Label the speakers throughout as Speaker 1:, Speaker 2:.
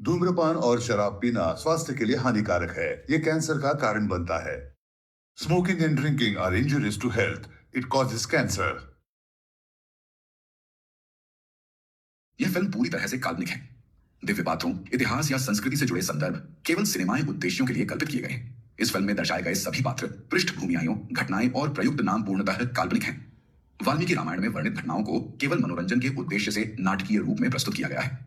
Speaker 1: धूम्रपान और शराब पीना स्वास्थ्य के लिए हानिकारक है। ये कैंसर का कारण बनता है। Smoking and drinking are injurious to health. It causes cancer.
Speaker 2: यह फिल्म पूरी तरह से काल्पनिक है। दिव्य पात्रों, इतिहास या संस्कृति से जुड़े संदर्भ केवल सिनेमाई उद्देश्यों के लिए कल्पित किए गए हैं। इस फिल्म में दर्शाए गए सभी पात्र, पृष्ठभूमियां, घटनाएं और प्रयुक्त नाम पूर्णतः काल्पनिक हैं। वाल्मीकि रामायण में वर्णित घटनाओं को केवल मनोरंजन के उद्देश्य से नाटकीय रूप में प्रस्तुत किया गया है।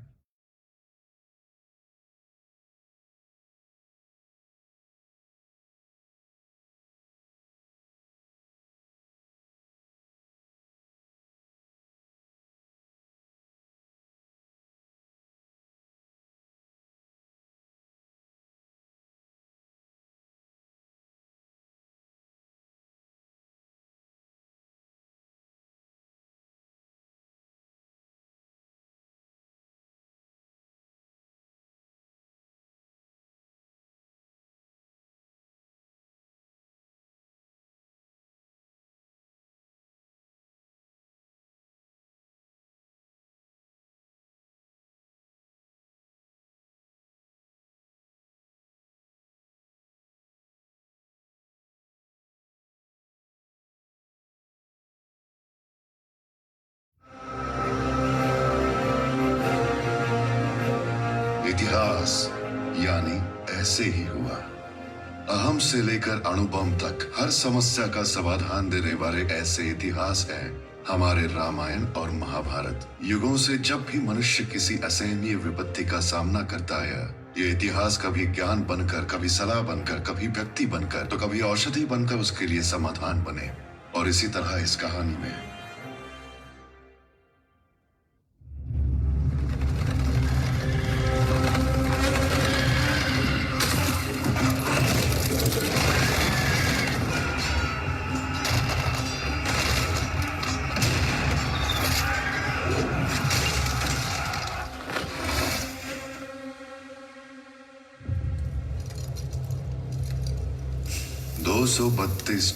Speaker 3: इतिहास यानी ऐसे ही हुआ। अहम से लेकर अणुबम तक हर समस्या का समाधान देने वाले ऐसे इतिहास हैं हमारे रामायण और महाभारत। युगों से जब भी मनुष्य किसी असहनीय विपत्ति का सामना करता है, ये इतिहास कभी ज्ञान बनकर, कभी सलाह बनकर, कभी व्यक्ति बनकर, तो कभी औषधि बनकर उसके लिए समाधान बने। और इसी तरह इस कहानी में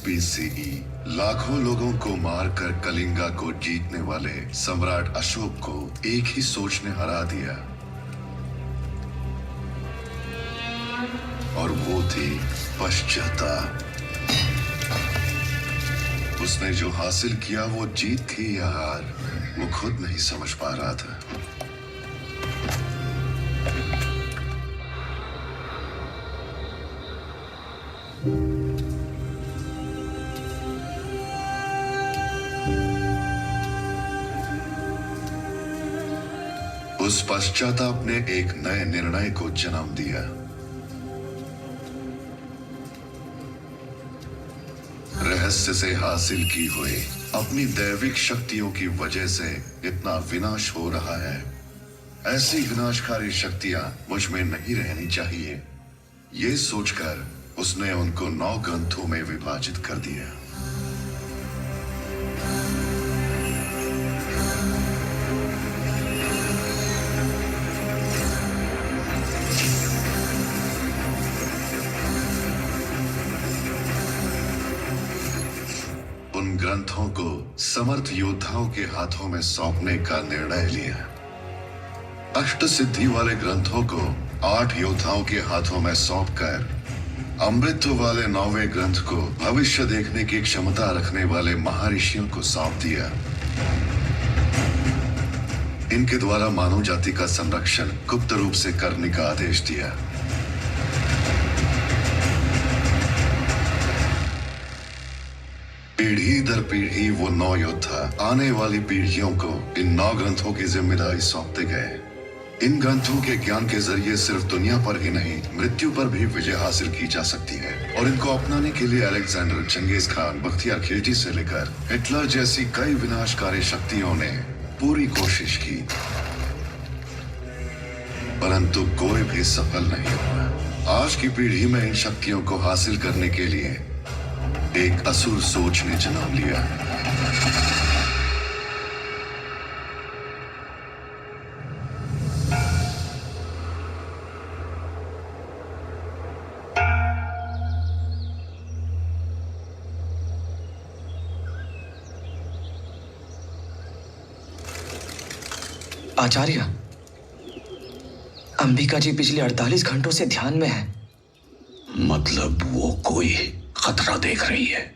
Speaker 3: BCE लाखों लोगों को मारकर कलिंगा को जीतने वाले सम्राट अशोक को एक ही सोच ने हरा दिया, और वो थी पश्चाताप। उसने जो हासिल किया वो जीत थी या हार, वो खुद नहीं समझ पा रहा था। उस पश्चाताप ने एक नए निर्णय को जन्म दिया। रहस्य से हासिल की हुई अपनी दैविक शक्तियों की वजह से इतना विनाश हो रहा है। ऐसी विनाशकारी शक्तियां मुझ में नहीं रहनी चाहिए। ये सोचकर उसने उनको 9 ग्रंथों में विभाजित कर दिया। उन ग्रंथों को समर्थ योद्धाओं के हाथों में सौंपने का निर्णय लिया। अष्ट सिद्धि वाले ग्रंथों को 8 योद्धाओं के हाथों में सौंपकर अमृतत्व वाले 9वें ग्रंथ को भविष्य देखने की क्षमता रखने वाले महर्षियों को सौंप दिया। इनके द्वारा मानव जाति का संरक्षण गुप्त रूप से करने का आदेश दिया। पीढ़ी दर पीढ़ी वो 9 योद्धा आने वाली पीढ़ियों को इन 9 ग्रंथों की जिम्मेदारी सौंपते गए। इन ग्रंथों के ज्ञान के जरिए सिर्फ दुनिया पर ही नहीं, मृत्यु पर भी विजय हासिल की जा सकती है। और इनको अपनाने के लिए Alexander, Genghis Khan, Bakhtiyar Khilji से लेकर हिटलर जैसी कई विनाशकारी शक्तियों ने पूरी कोशिश की, परंतु कोई भी सफल नहीं हुआ। आज की पीढ़ी में इन शक्तियों को हासिल करने के लिए एक असुर सोच ने जन्म लिया।
Speaker 4: आचार्य, अंबिका जी पिछले 48 घंटों से ध्यान में है।
Speaker 2: मतलब वो कोई खतरा देख रही है।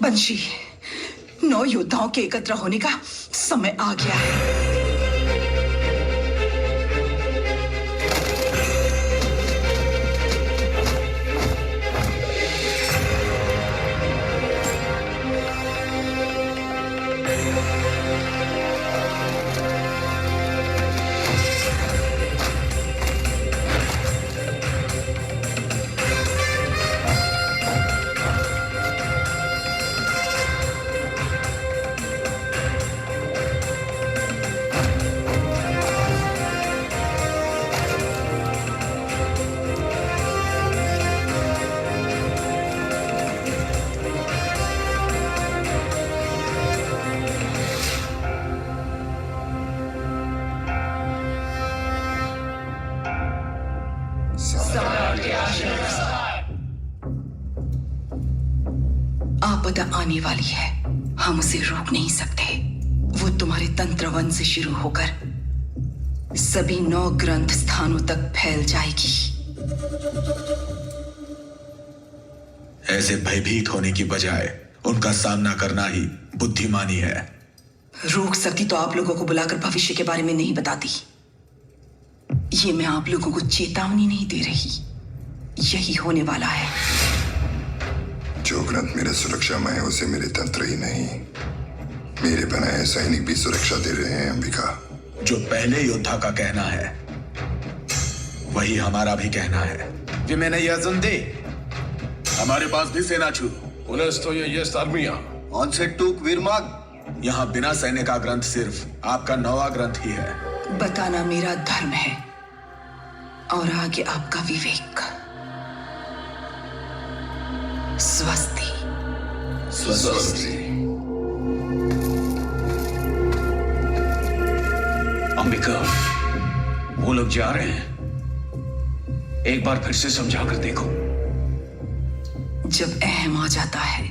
Speaker 5: बंशी, 9 योद्धाओं के एकत्र होने का समय आ गया है। आपदा आने वाली है, हम उसे रोक नहीं सकते। वो तुम्हारे तंत्रवन से शुरू होकर सभी 9 ग्रंथ स्थानों तक फैल जाएगी।
Speaker 2: ऐसे भयभीत होने की बजाय उनका सामना करना ही बुद्धिमानी है।
Speaker 5: रोक सकती तो आप लोगों को बुलाकर भविष्य के बारे में नहीं बताती। ये मैं आप लोगों को चेतावनी नहीं दे रही, यही होने वाला है।
Speaker 6: जो ग्रंथ मेरे सुरक्षा में है उसे मेरे तंत्र ही नहीं, मेरे बनाए सैनिक भी सुरक्षा दे रहे हैं। अंबिका,
Speaker 2: जो पहले योद्धा का कहना है वही हमारा भी कहना है।
Speaker 7: Vi menar Yazunde.
Speaker 8: हमारे पास भी सेना छू।
Speaker 7: Unes to je jest armija.
Speaker 8: On से टूक वीरमाग।
Speaker 2: यहाँ बिना सैन्य का ग्रंथ सिर्फ आपका 9वां ग्रंथ ही है।
Speaker 5: बताना मेरा धर्म है और आगे आपका विवेक। स्वस्ति।
Speaker 6: स्वस्ति।
Speaker 7: अंबिका, वो लोग जा रहे हैं। एक बार फिर से समझा कर देखो।
Speaker 5: जब अहम आ जाता है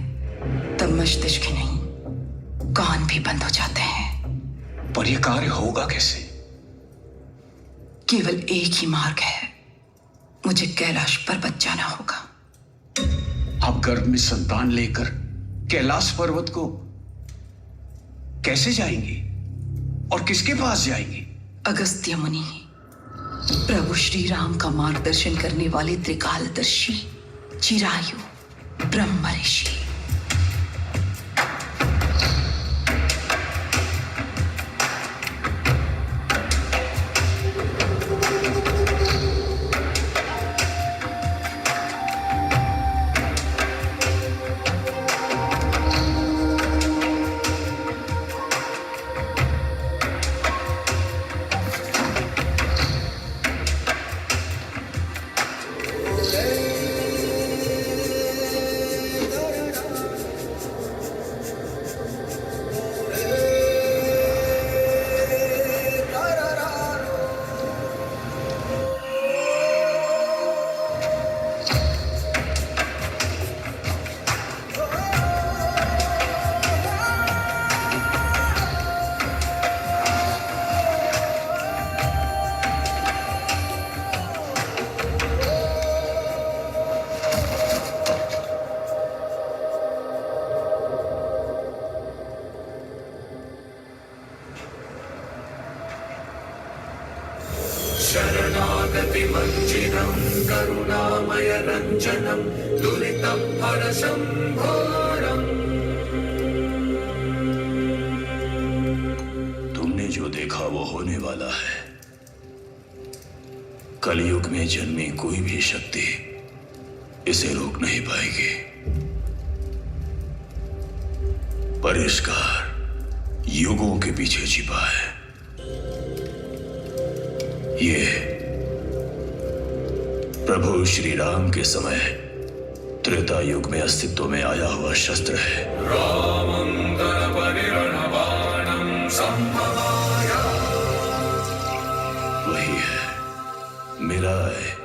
Speaker 5: तब मस्तिष्क ही नहीं, कान भी बंद हो जाते हैं।
Speaker 7: पर यह कार्य होगा कैसे?
Speaker 5: केवल एक ही मार्ग है, मुझे कैलाश पर्वत जाना होगा।
Speaker 7: आप गर्भ में संतान लेकर कैलाश पर्वत को कैसे जाएंगी और किसके पास जाएंगी?
Speaker 5: अगस्त्य मुनि, प्रभु श्री राम का मार्गदर्शन करने वाले त्रिकालदर्शी चिरायु ब्रह्म ऋषि।
Speaker 9: शरणागति मंजिनं करुणामय रंजनं दुरितं हरशंभोरं।
Speaker 7: तुमने जो देखा वो होने वाला है। कलयुग में जन्मी कोई भी शक्ति इसे रोक नहीं पाएगी। परिष्कार युगों के पीछे छिपा है। ये प्रभु श्री राम के समय
Speaker 10: त्रेता युग में अस्तित्व में आया हुआ शस्त्र है। वही है, मेरा है।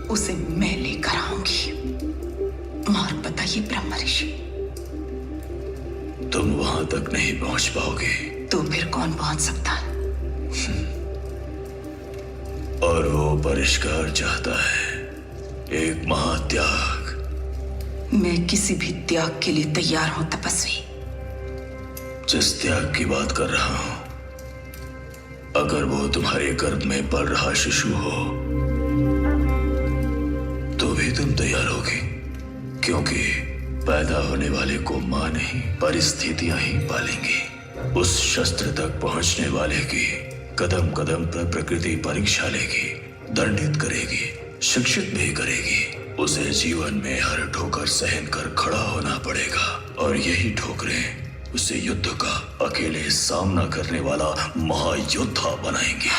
Speaker 5: उसे मैं लेकर आऊंगी। मार्ग बताइए ब्रह्म ऋषि।
Speaker 10: तुम वहां तक नहीं पहुंच पाओगे।
Speaker 5: तो फिर कौन पहुंच सकता है?
Speaker 10: और वो परिष्कार चाहता है, एक महात्याग।
Speaker 5: मैं किसी भी त्याग के लिए तैयार हूं तपस्वी।
Speaker 10: जिस त्याग की बात कर रहा हूं, अगर वो तुम्हारे गर्भ में पल रहा शिशु हो तो भी तुम तैयार होगी, क्योंकि पैदा होने वाले को मां नहीं परिस्थितियां ही पालेंगी। उस शस्त्र तक पहुंचने वाले की कदम कदम पर प्रकृति परीक्षा लेगी, दंडित करेगी, शिक्षित भी करेगी। उसे जीवन में हर ठोकर सहन कर खड़ा होना पड़ेगा, और यही ठोकरें उसे युद्ध का अकेले सामना करने वाला महायोद्धा बनाएंगे।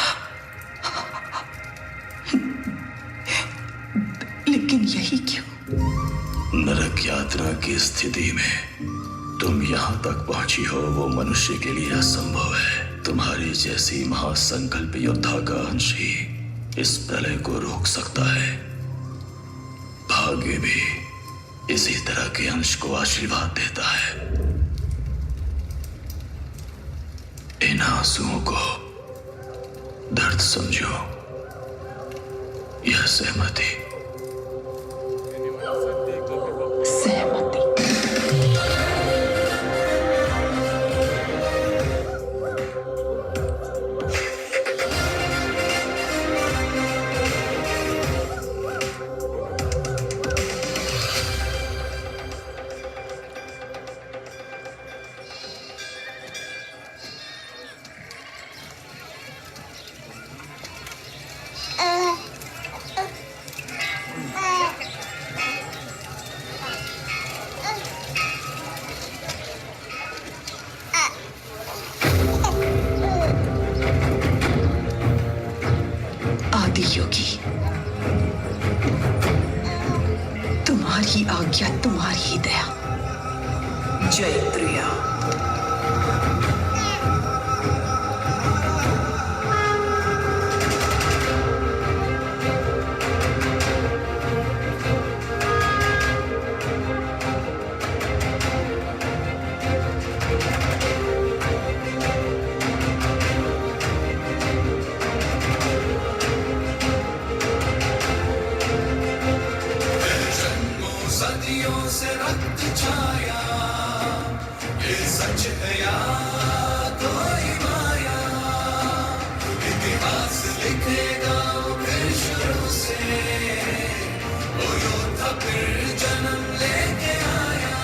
Speaker 5: लेकिन यही क्यों?
Speaker 10: नरक यात्रा की स्थिति में तुम यहाँ तक पहुंची हो, वो मनुष्य के लिए असंभव है। तुम्हारी जैसी महासंकल्प योद्धा का अंश ही इस प्रलय को रोक सकता है। भाग्य भी इसी तरह के अंश को आशीर्वाद देता है। इन आंसुओं को दर्द समझो, यह सहमति।
Speaker 5: सहमति। योगी, तुम्हारी आज्ञा, तुम्हारी ही दया। जय प्रिया।
Speaker 9: सदियों से रक्त छाया, ये सच है या कोई माया। इतिहास लिखेगा फिर शुरू से, वो योद्धा फिर जन्म लेके आया।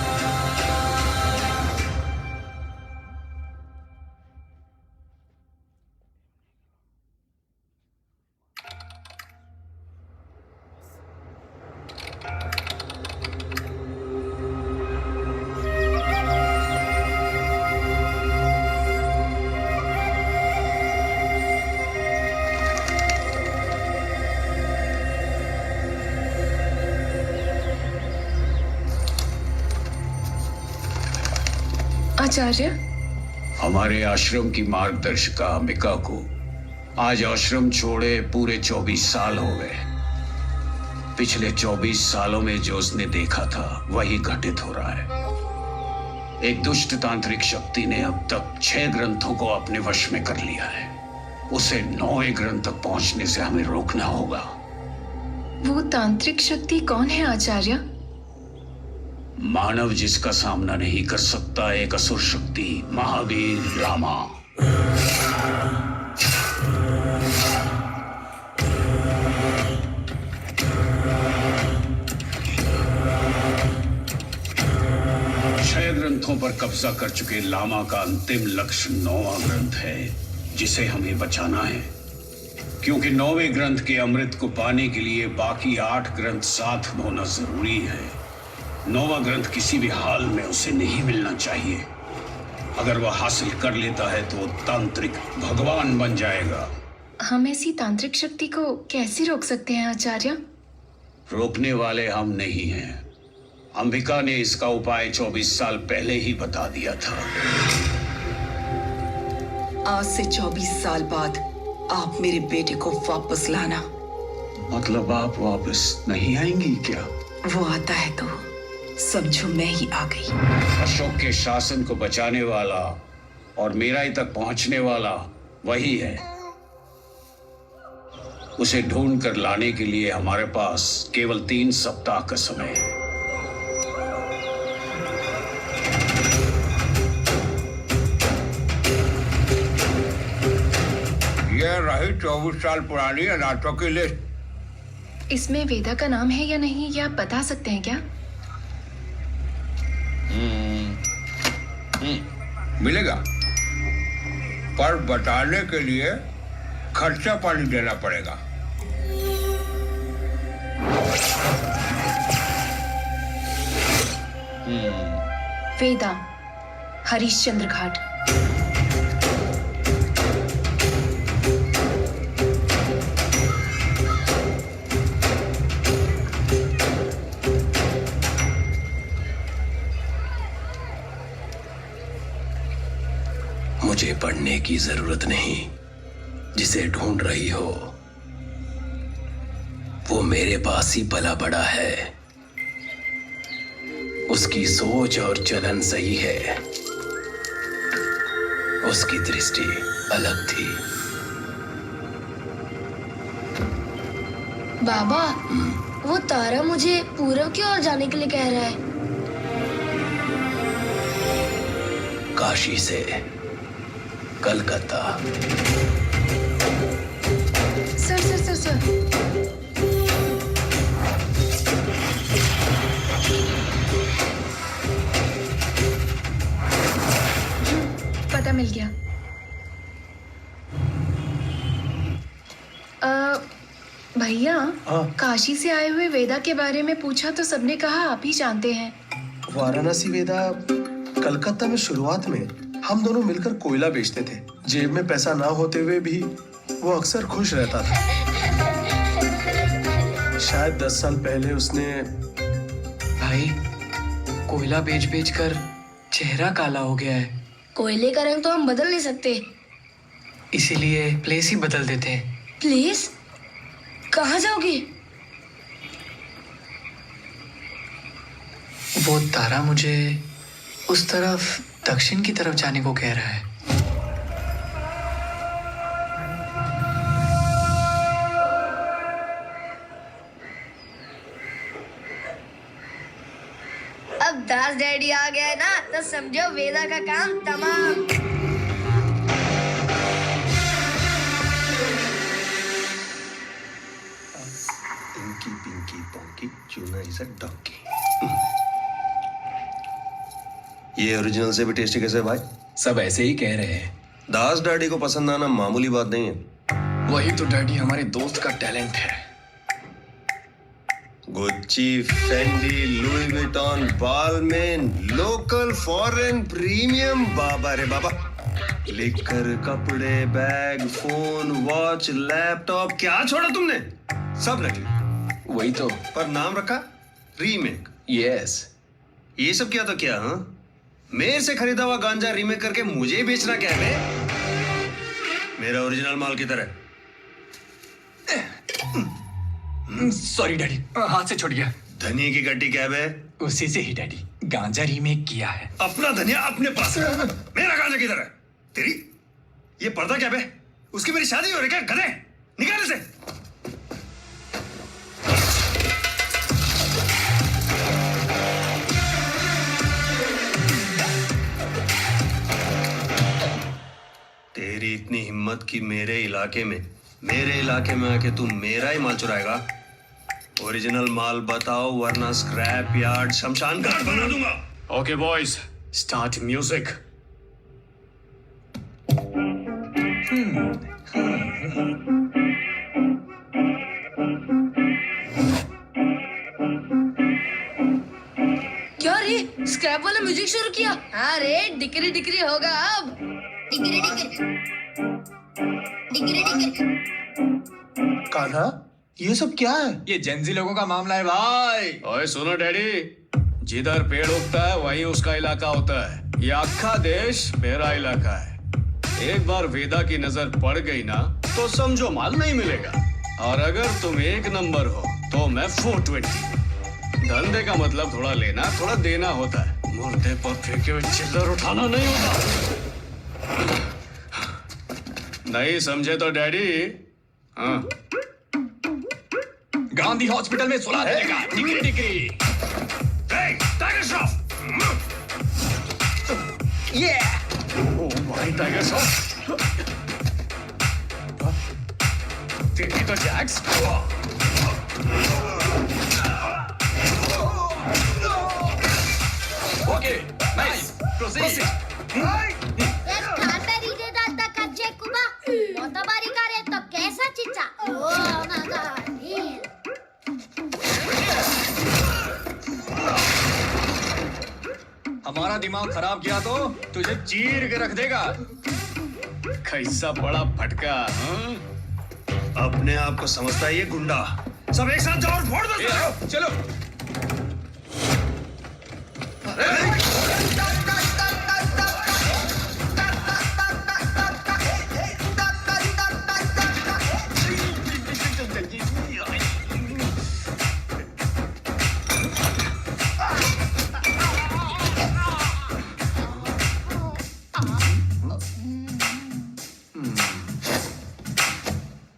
Speaker 5: आचार्य,
Speaker 7: हमारे आश्रम की मार्गदर्शिका अंबिका को आज आश्रम छोड़े पूरे 24 साल हो गए। पिछले 24 सालों में जो उसने देखा था वही घटित हो रहा है। एक दुष्ट तांत्रिक शक्ति ने अब तक 6 ग्रंथों को अपने वश में कर लिया है। उसे 9वें ग्रंथ तक पहुंचने से हमें रोकना होगा।
Speaker 11: वो तांत्रिक शक्ति कौन है आचार्य?
Speaker 7: मानव जिसका सामना नहीं कर सकता, एक असुर शक्ति, महावीर रामा। छह ग्रंथों पर कब्जा कर चुके लामा का अंतिम लक्ष्य 9वां ग्रंथ है, जिसे हमें बचाना है। क्योंकि 9वें ग्रंथ के अमृत को पाने के लिए बाकी 8 ग्रंथ साथ में होना जरूरी है। 9वां ग्रंथ किसी भी हाल में उसे नहीं मिलना चाहिए। अगर वह हासिल कर लेता है तो वो तांत्रिक भगवान बन जाएगा।
Speaker 11: हम ऐसी तांत्रिक शक्ति को कैसे रोक सकते हैं आचार्य?
Speaker 7: रोकने वाले हम नहीं हैं। अंबिका ने इसका उपाय 24 साल पहले ही बता दिया था।
Speaker 5: आज से 24 साल बाद आप मेरे बेटे को वापस लाना।
Speaker 7: मतलब आप वापस नहीं आएंगी क्या?
Speaker 5: वो आता है तो समझो मैं ही आ गई।
Speaker 7: अशोक के शासन को बचाने वाला और मीराई तक पहुंचने वाला वही है। उसे ढूंढ कर लाने के लिए हमारे पास केवल 3 सप्ताह का समय है।
Speaker 12: यह रही 24 साल पुरानी अनाथों की लिस्ट।
Speaker 11: इसमें वेदा का नाम है या नहीं, ये आप बता सकते हैं क्या?
Speaker 12: मिलेगा, पर बताने के लिए खर्चा पानी देना पड़ेगा।
Speaker 11: वेदा, हरिश्चंद्र घाट।
Speaker 10: मुझे पढ़ने की जरूरत नहीं। जिसे ढूंढ रही हो वो मेरे पास ही पला बड़ा है। उसकी सोच और चलन सही है। उसकी दृष्टि अलग थी।
Speaker 13: बाबा, वो तारा मुझे पूरब की ओर जाने के लिए कह रहा है।
Speaker 10: काशी से Calcutta.
Speaker 11: Sir sir sir sir, पता मिल गया। भैया, काशी से आए हुए वेदा के बारे में पूछा तो सबने कहा आप ही जानते हैं।
Speaker 14: वाराणसी वेदा कलकत्ता में शुरुआत में हम दोनों मिलकर कोयला बेचते थे। जेब में पैसा ना होते हुए भी वो अक्सर खुश रहता था। शायद 10 साल पहले उसने
Speaker 4: भाई, कोयला बेच बेच कर चेहरा काला हो गया है।
Speaker 13: कोयले का रंग तो हम बदल नहीं सकते,
Speaker 4: इसीलिए प्लेस ही बदल देते हैं।
Speaker 13: प्लीज कहाँ जाओगे?
Speaker 4: वो तारा मुझे उस तरफ, दक्षिण की तरफ जाने को कह रहा है।
Speaker 13: अब दास डैडी आ गया है ना, तो समझो वेदा का काम तमाम।
Speaker 14: इंकी पिंकी पोंकी चूना इज अ डॉगी। ये ओरिजिनल से भी टेस्टी कैसे है भाई?
Speaker 4: सब ऐसे ही कह रहे हैं।
Speaker 14: दास डैडी को पसंद आना मामूली बात नहीं है।
Speaker 4: वही तो डैडी हमारे दोस्त का टैलेंट है।
Speaker 14: Gucci, Fendi, Louis Vuitton, Balmain, local, foreign, premium, बाबा रे बाबा। लिकर, कपड़े, बैग, फोन, वॉच, लैपटॉप, क्या छोड़ा तुमने? सब नकली।
Speaker 4: वही तो।
Speaker 14: पर नाम रखा रीमेक।
Speaker 4: यस।
Speaker 14: ये सब किया तो क्या? हाँ, मेरे से खरीदा हुआ गांजा रीमेक करके मुझे ही बेचना क्या है? मेरा ओरिजिनल माल किधर है?
Speaker 4: सॉरी डैडी, हाथ से छूट गया।
Speaker 14: धनिया की गड्डी क्या है?
Speaker 4: उसी से ही डैडी, गांजा रीमेक किया है।
Speaker 14: अपना धनिया अपने पास है। मेरा गांजा किधर है? तेरी ये पर्दा क्या है? उसकी मेरी शादी हो रही क्या? गधे, निकाल इसे। तेरी इतनी हिम्मत कि मेरे इलाके में आके तू मेरा ही माल चुराएगा? ओरिजिनल माल बताओ, वरना स्क्रैप यार्ड, शमशान घाट बना दूंगा।
Speaker 7: Okay boys, start music.
Speaker 13: क्या रे, स्क्रैप वाला म्यूजिक शुरू किया? हाँ रे, डिकरी डिकरी होगा अब। Decree decree decree decree.
Speaker 14: Kanha, ये सब क्या है?
Speaker 12: ये जेंजी लोगों का मामला है भाई।
Speaker 7: ओए सुनो डैडी, जिधर पेड़ उगता है वहीं उसका इलाका होता है। ये आखा देश मेरा इलाका है। एक बार वेदा की नजर पड़ गई ना तो समझो माल नहीं मिलेगा। और अगर तुम एक नंबर हो तो मैं 420। धंधे का मतलब थोड़ा लेना थोड़ा देना होता है। मुर्दे पर फेंके हुए चिल्लर उठाना नहीं होता। नहीं समझे तो डैडी? हाँ,
Speaker 12: गांधी हॉस्पिटल में सुला देने का डिग्री डिग्री।
Speaker 7: टाइगर श्रॉफ।
Speaker 12: ये
Speaker 7: ओह माय टाइगर श्रॉफ। तेरी तो जैक्स।
Speaker 12: Okay nice proceed.
Speaker 13: तो कैसा चिचा?
Speaker 12: हमारा दिमाग खराब किया तो तुझे चीर के रख देगा।
Speaker 7: कैसा बड़ा फटका। हाँ?
Speaker 14: अपने आप को समझता है ये गुंडा। सब एक साथ जाओ और फोड़ दो।
Speaker 12: चलो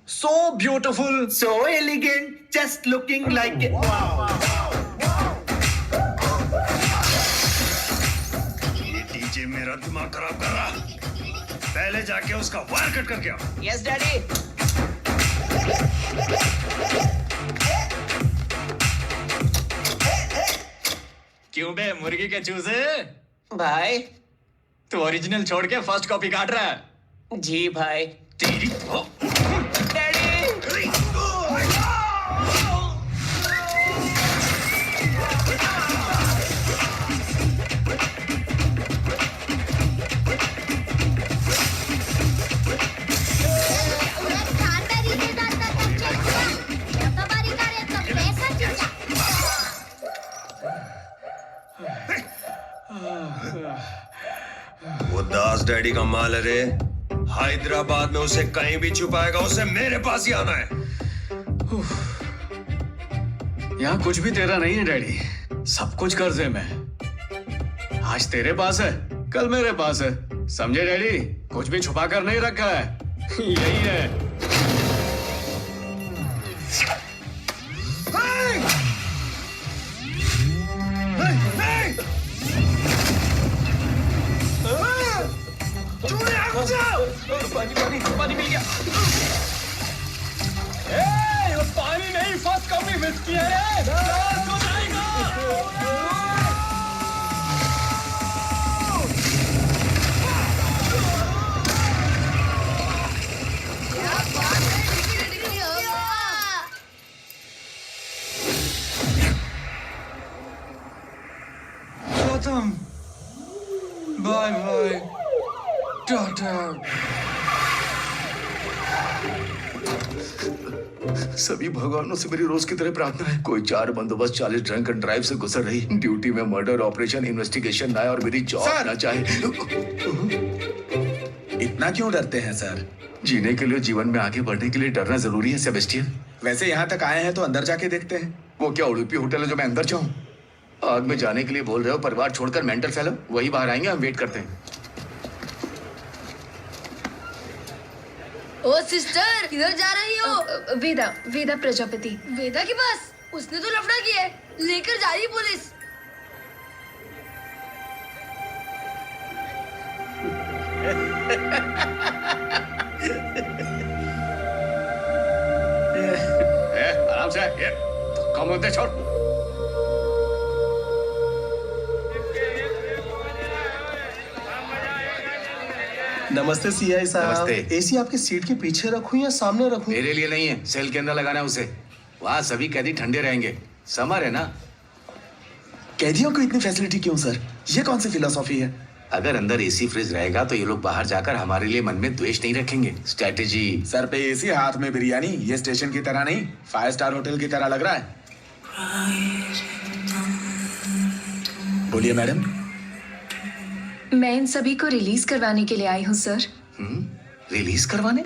Speaker 14: So beautiful, so elegant, just looking like it. ये डीजे मेरा दिमाग खराब कर रहा। पहले जाके उसका वायर कट करके आओ।
Speaker 4: Yes daddy.
Speaker 12: क्यों बे मुर्गी के चूजे?
Speaker 4: भाई।
Speaker 12: तू ओरिजिनल छोड़ के फर्स्ट कॉपी काट रहा है।
Speaker 4: जी भाई।
Speaker 12: तेरी
Speaker 14: वो दास डैडी का माल है रे। हैदराबाद में उसे कहीं भी छुपाएगा, उसे मेरे पास ही आना है।
Speaker 7: यहाँ कुछ भी तेरा नहीं है डैडी, सब कुछ कर्जे में। आज तेरे पास है कल मेरे पास है, समझे डैडी? कुछ भी छुपा कर नहीं रखा है। यही है।
Speaker 12: पानी मिल गया। ए, पानी नहीं फर्स्ट कॉपी मिस किया है। खत्म। Bye bye tata.
Speaker 2: सभी भगवानों से मेरी रोज की तरह प्रार्थना है। कोई 4 बंदोबस्त 40 ड्रंक एंड ड्राइव से गुजर रही ड्यूटी में मर्डर ऑपरेशन इन्वेस्टिगेशन ना आए और मेरी जॉब ना चाहे।
Speaker 8: इतना क्यों डरते हैं सर?
Speaker 2: जीने के लिए, जीवन में आगे बढ़ने के लिए डरना जरूरी है सेबेस्टियन।
Speaker 8: वैसे यहाँ तक आए हैं तो अंदर जाके देखते हैं।
Speaker 2: वो क्या उड़ूपी होटल है जो मैं अंदर जाऊं? आग में जाने के लिए बोल रहे हो? परिवार छोड़कर मेंटल फेलो वही बाहर आएंगे, हम वेट करते हैं।
Speaker 13: ओ सिस्टर, किधर जा रही हो?
Speaker 11: वेदा, वेदा प्रजापति।
Speaker 13: वेदा के पास? उसने तो लफड़ा किया है, लेकर जा रही पुलिस।
Speaker 7: आराम से कम होते छोड़।
Speaker 14: नमस्ते सीआई साहब।
Speaker 2: नमस्ते।
Speaker 14: एसी आपकी सीट के पीछे रखूं या सामने रखूं?
Speaker 2: मेरे लिए नहीं है, सेल के अंदर लगाना है उसे। वहाँ सभी कैदी ठंडे रहेंगे। समर है ना?
Speaker 8: कैदियों को इतनी फैसिलिटी क्यों सर? ये कौन सी फिलोसॉफी है?
Speaker 10: अगर अंदर एसी फ्रिज रहेगा तो ये लोग बाहर जाकर हमारे लिए मन में द्वेष नहीं रखेंगे। स्ट्रेटेजी।
Speaker 8: सर पे एसी, हाथ में बिरयानी। ये स्टेशन की तरह नहीं, 5 स्टार होटल की तरह लग रहा है। बोलिए मैडम।
Speaker 11: मैं इन सभी को रिलीज करवाने के लिए आई हूँ सर।
Speaker 10: रिलीज करवाने?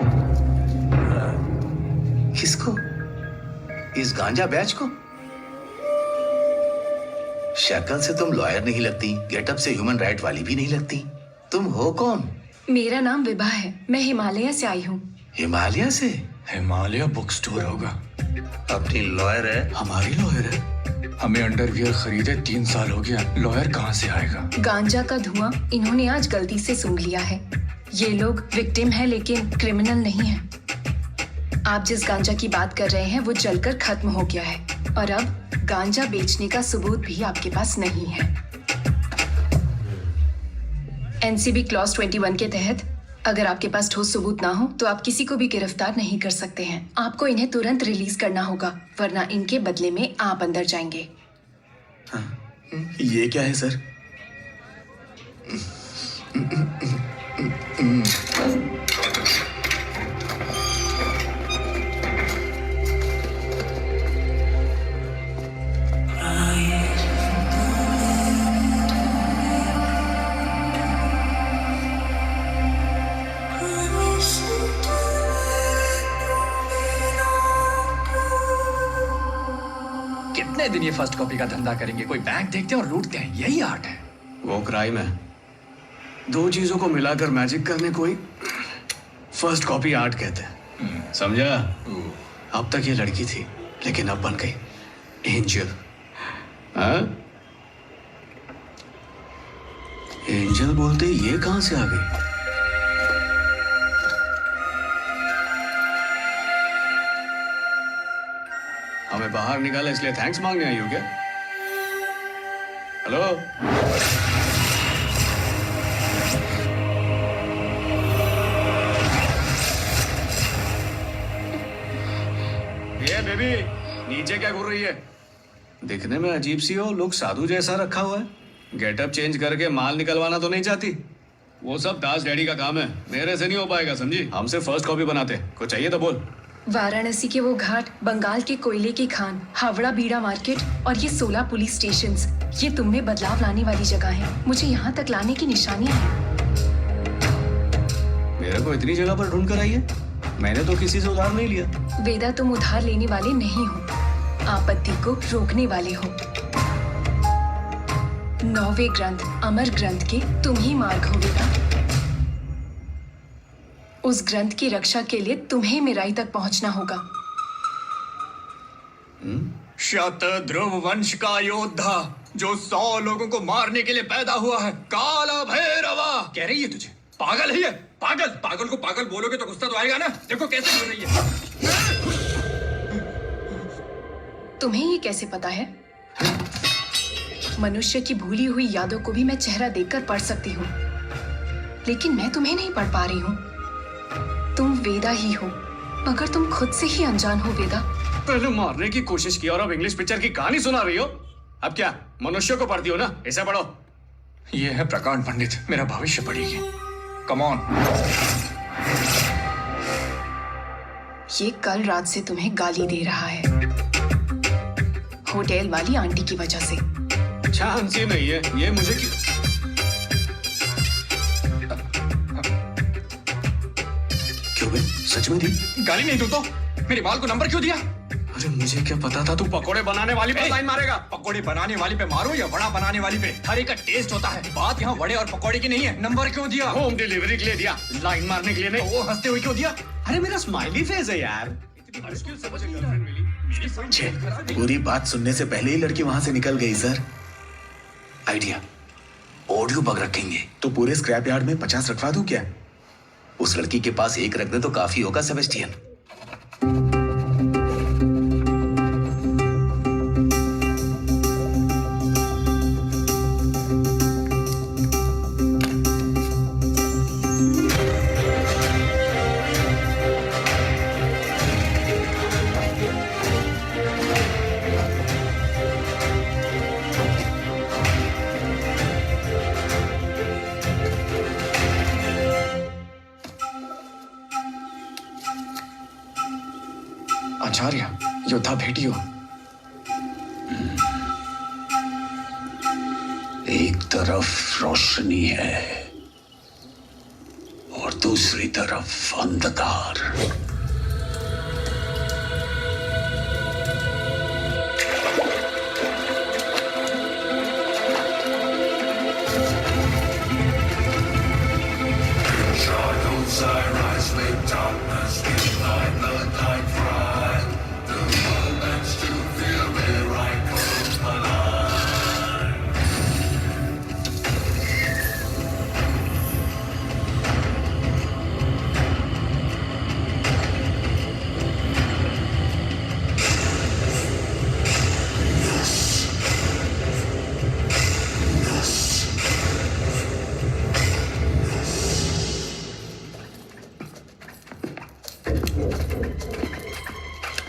Speaker 10: किसको? इस गांजा बैच को? शक्ल से तुम लॉयर नहीं लगती, गेटअप से ह्यूमन राइट वाली भी नहीं लगती। तुम हो कौन?
Speaker 11: मेरा नाम विभा है, मैं हिमालय से आई हूँ।
Speaker 10: हिमालय से?
Speaker 4: हिमालय बुक स्टोर होगा।
Speaker 10: अपनी लॉयर है?
Speaker 4: हमारी लॉयर है। हमें अंडरवियर खरीदे 3 साल हो गया, लॉयर कहाँ से आएगा?
Speaker 11: गांजा का धुआं इन्होंने आज गलती से सूंघ लिया है। ये लोग विक्टिम है लेकिन क्रिमिनल नहीं है। आप जिस गांजा की बात कर रहे हैं वो जलकर खत्म हो गया है और अब गांजा बेचने का सबूत भी आपके पास नहीं है। एनसीबी क्लॉज 21 के तहत अगर आपके पास ठोस सबूत ना हो तो आप किसी को भी गिरफ्तार नहीं कर सकते हैं। आपको इन्हें तुरंत रिलीज करना होगा वरना इनके बदले में आप अंदर जाएंगे।
Speaker 8: ये क्या है सर?
Speaker 4: कितने दिन ये फर्स्ट कॉपी का धंधा करेंगे? कोई बैंक देखते हैं और लूटते हैं, यही आर्ट है।
Speaker 2: वो क्राइम है। 2 चीजों को मिलाकर मैजिक करने को ही फर्स्ट कॉपी आर्ट कहते हैं, समझा? अब तक ये लड़की थी लेकिन अब बन गई एंजल। हाँ? एंजल बोलते ये कहां से आ गई? हमें बाहर निकाला इसलिए थैंक्स मांगने आई हो क्या? हेलो? ये बेबी नीचे क्या घूर रही है? दिखने में अजीब सी हो, लोग साधु जैसा रखा हुआ है। गेटअप चेंज करके माल निकलवाना तो नहीं चाहती? वो सब दास डैडी का काम है, मेरे से नहीं हो पाएगा, समझी? हमसे फर्स्ट कॉपी बनाते। कुछ चाहिए तो बोल।
Speaker 11: वाराणसी के वो घाट, बंगाल के कोयले की खान, हावड़ा बीड़ा मार्केट और ये 16 पुलिस स्टेशंस, ये तुम में बदलाव लाने वाली जगह है। मुझे यहाँ तक लाने की निशानियाँ हैं।
Speaker 2: मेरे को इतनी जगह पर ढूंढ कर आई है? मैंने तो किसी से उधार नहीं लिया।
Speaker 11: वेदा, तुम उधार लेने वाले नहीं हो, आपत्ति को रोकने वाले हो। 9वें ग्रंथ, अमर ग्रंथ के तुम ही मार्ग हो वेदा। उस ग्रंथ की रक्षा के लिए तुम्हें मेराई तक पहुंचना होगा।
Speaker 4: शतध्रुव वंश का योद्धा जो 100 लोगों को मारने के लिए पैदा हुआ है, काला भैरवा। कह रही है तुझे पागल है ये? पागल? पागल को पागल बोलोगे तो गुस्सा तो आएगा ना। देखो कैसे बोल रही है।
Speaker 11: तुम्हें ये कैसे पता है? मनुष्य की भूली हुई यादों को भी मैं चेहरा देखकर पढ़ सकती हूँ, लेकिन मैं तुम्हें नहीं पढ़ पा रही हूँ। तुम वेदा ही हो, मगर तुम खुद से ही अनजान हो वेदा।
Speaker 2: पहले मारने की कोशिश की और अब इंग्लिश पिक्चर की कहानी सुना रही हो। अब क्या मनुष्य को पढ़ती हो ना? इसे पढ़ो।
Speaker 4: ये है प्रकांड पंडित, मेरा भविष्य पढ़ेगी। Come on.
Speaker 11: ये कल रात से तुम्हें गाली दे रहा है, होटल वाली आंटी की वजह से।
Speaker 2: चांस ही नहीं है, ये मुझे क्यों बे? सच में दी?
Speaker 4: गाली नहीं दूं तो मेरे बाल को नंबर क्यों दिया?
Speaker 2: अरे मुझे क्या पता था तू पकोड़े बनाने वाली पे लाइन मारेगा।
Speaker 4: पकोड़े बनाने वाली पे मारो या वड़ा बनाने वाली पे, हर एक का टेस्ट होता है। बात यहाँ वड़े और पकोड़े की नहीं है। नंबर क्यों दिया?
Speaker 2: होम डिलीवरी के लिए दिया, लाइन मारने के लिए नहीं।
Speaker 4: वो हंसते हुए क्यों दिया?
Speaker 2: अरे मेरा स्माइली फेस है यार।
Speaker 8: पूरी बात सुनने से पहले ही लड़की वहां से निकल गई सर।
Speaker 10: आइडिया, ऑडियो बग रखेंगे।
Speaker 8: तो पूरे स्क्रैप यार्ड में 50 रखवा दूं क्या?
Speaker 10: उस लड़की के पास एक रख दे तो काफी होगा सेबेस्टियन।
Speaker 4: आचार्य, योद्धा भेटियो।
Speaker 7: एक तरफ रोशनी है और दूसरी तरफ अंधकार।
Speaker 9: Shadows I rise with darkness, give light, the night ride. The moments to feel where I come alive.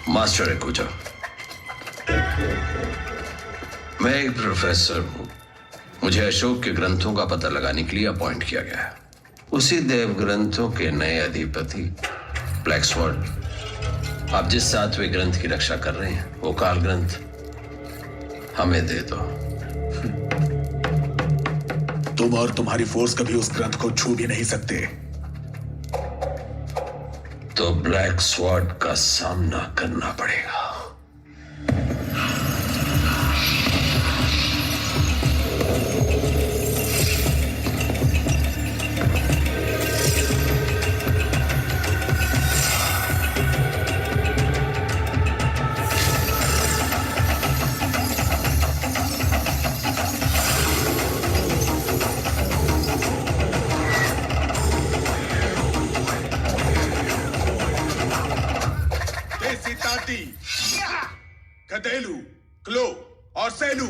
Speaker 10: Master एकूजा, मैं एक प्रोफेसर हूं। मुझे अशोक के ग्रंथों का पता लगाने के लिए अपॉइंट किया गया है। उसी देव ग्रंथों के नए अधिपति ब्लैक स्वॉर्ड, आप जिस 7वें ग्रंथ की रक्षा कर रहे हैं वो काल ग्रंथ हमें दे दो।
Speaker 2: तुम और तुम्हारी फोर्स कभी उस ग्रंथ को छू भी नहीं सकते।
Speaker 10: तो ब्लैक स्वॉर्ड का सामना करना पड़ेगा।
Speaker 2: कतेलू, क्लो और सेलू।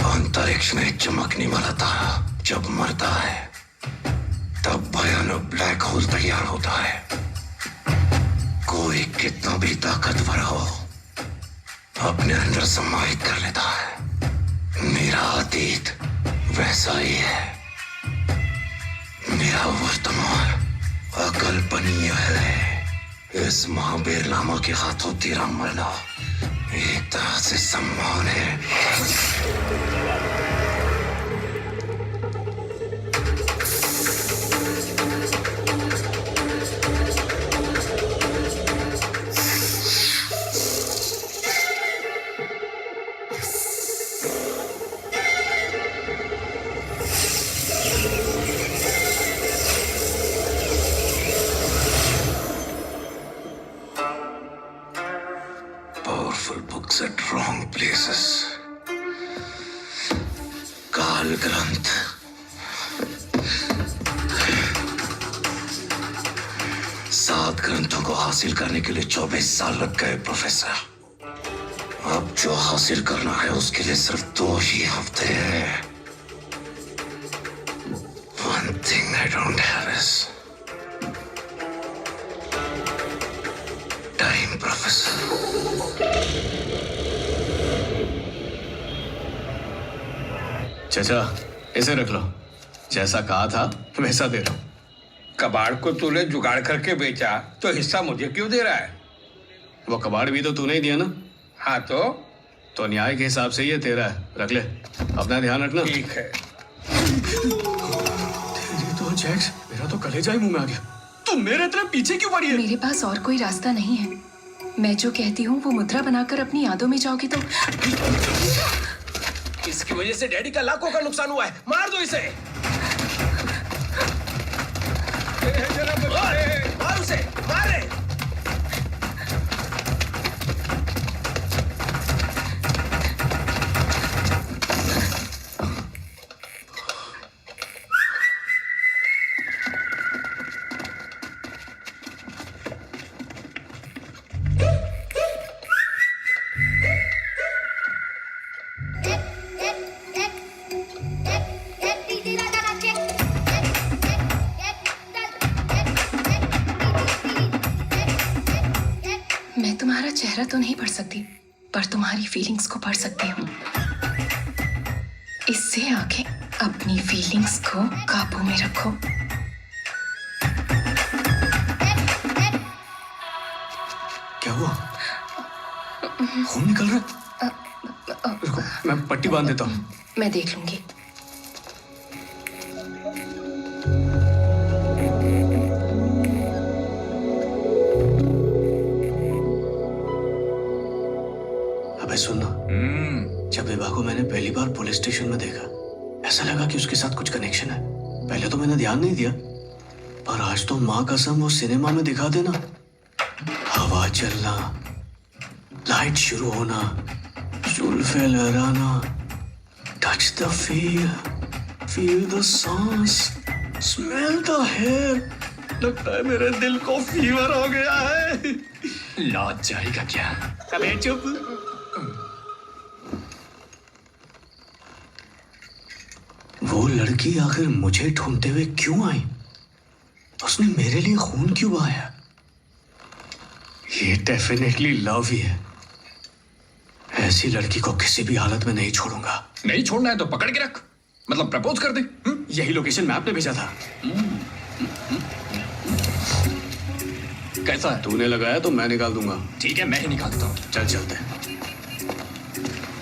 Speaker 2: अंतरिक्ष में चमकने वाला तारा जब मरता है तब भयानक ब्लैक होल तैयार होता है। कोई कितना भी ताकतवर हो अपने अंदर समाहित कर लेता है। मेरा अतीत वैसा ही है, मेरा वर्तमान अकल्पनीय है। इस महावीर लामा के हाथों तेरा मरना एक तरह से सम्मान है।
Speaker 10: powerful books at wrong places. काल ग्रंथ। सात ग्रंथों को हासिल करने के लिए 24 साल लग गए प्रोफेसर। अब जो हासिल करना है उसके लिए सिर्फ 2 ही हफ्ते हैं। One thing I don't have is time, Professor.
Speaker 4: चाचा इसे रख लो, जैसा कहा था वैसा दे रहा हूं।
Speaker 12: कबाड़ को तूने जुगाड़ करके बेचा तो हिस्सा मुझे क्यों दे रहा है?
Speaker 4: वो कबाड़ भी तो तूने ही दिया ना।
Speaker 12: हाँ
Speaker 4: तो न्याय के हिसाब से ये तेरा है, रख ले, अपना ध्यान रखना।
Speaker 12: ठीक है।
Speaker 4: तो जैक्स, मेरा तो कलेजा ही मुंह में आ गया। तुम मेरे तरफ पीछे क्यों पड़ी है?
Speaker 11: मेरे पास और कोई रास्ता नहीं है। मैं जो कहती हूँ वो मुद्रा बनाकर अपनी यादों में जाओगी तो
Speaker 8: इसकी वजह से डैडी का लाखों का नुकसान हुआ है। मार दो इसे। मार उसे, मारे।
Speaker 11: मैं तुम्हारा चेहरा तो नहीं पढ़ सकती, पर तुम्हारी फीलिंग्स को पढ़ सकती हूँ। इससे आगे अपनी फीलिंग्स को काबू में रखो।
Speaker 4: क्या हुआ? खून निकल रहा है। रुको, मैं पट्टी बांध देता हूँ।
Speaker 11: मैं देख लूंगी।
Speaker 4: अबे सुनना, जब विभा को मैंने पहली बार पुलिस स्टेशन में देखा, ऐसा लगा कि उसके साथ कुछ कनेक्शन है। पहले तो मैंने ध्यान नहीं दिया, पर आज तो माँ कसम वो सिनेमा में दिखा देना, हवा चलना, लाइट शुरू होना, जुल्फे लहराना, टच द फील द सांस, स्मेल द हेयर। लगता है मेरे दिल को फीवर हो गया है। लौट जाएगा क्या? अबे चुप। वो लड़की आखिर मुझे ढूंढते हुए क्यों आई? उसने मेरे लिए खून क्यों बहाया? ये डेफिनेटली लव ही है। ऐसी लड़की को किसी भी हालत में नहीं छोड़ूंगा। नहीं छोड़ना है तो पकड़ के रख, मतलब प्रपोज कर दे। यही लोकेशन मैप ने भेजा था। कैसा है? तूने लगाया तो मैं निकाल दूंगा। ठीक है, मैं ही निकाल देता हूँ। चल चलते हैं।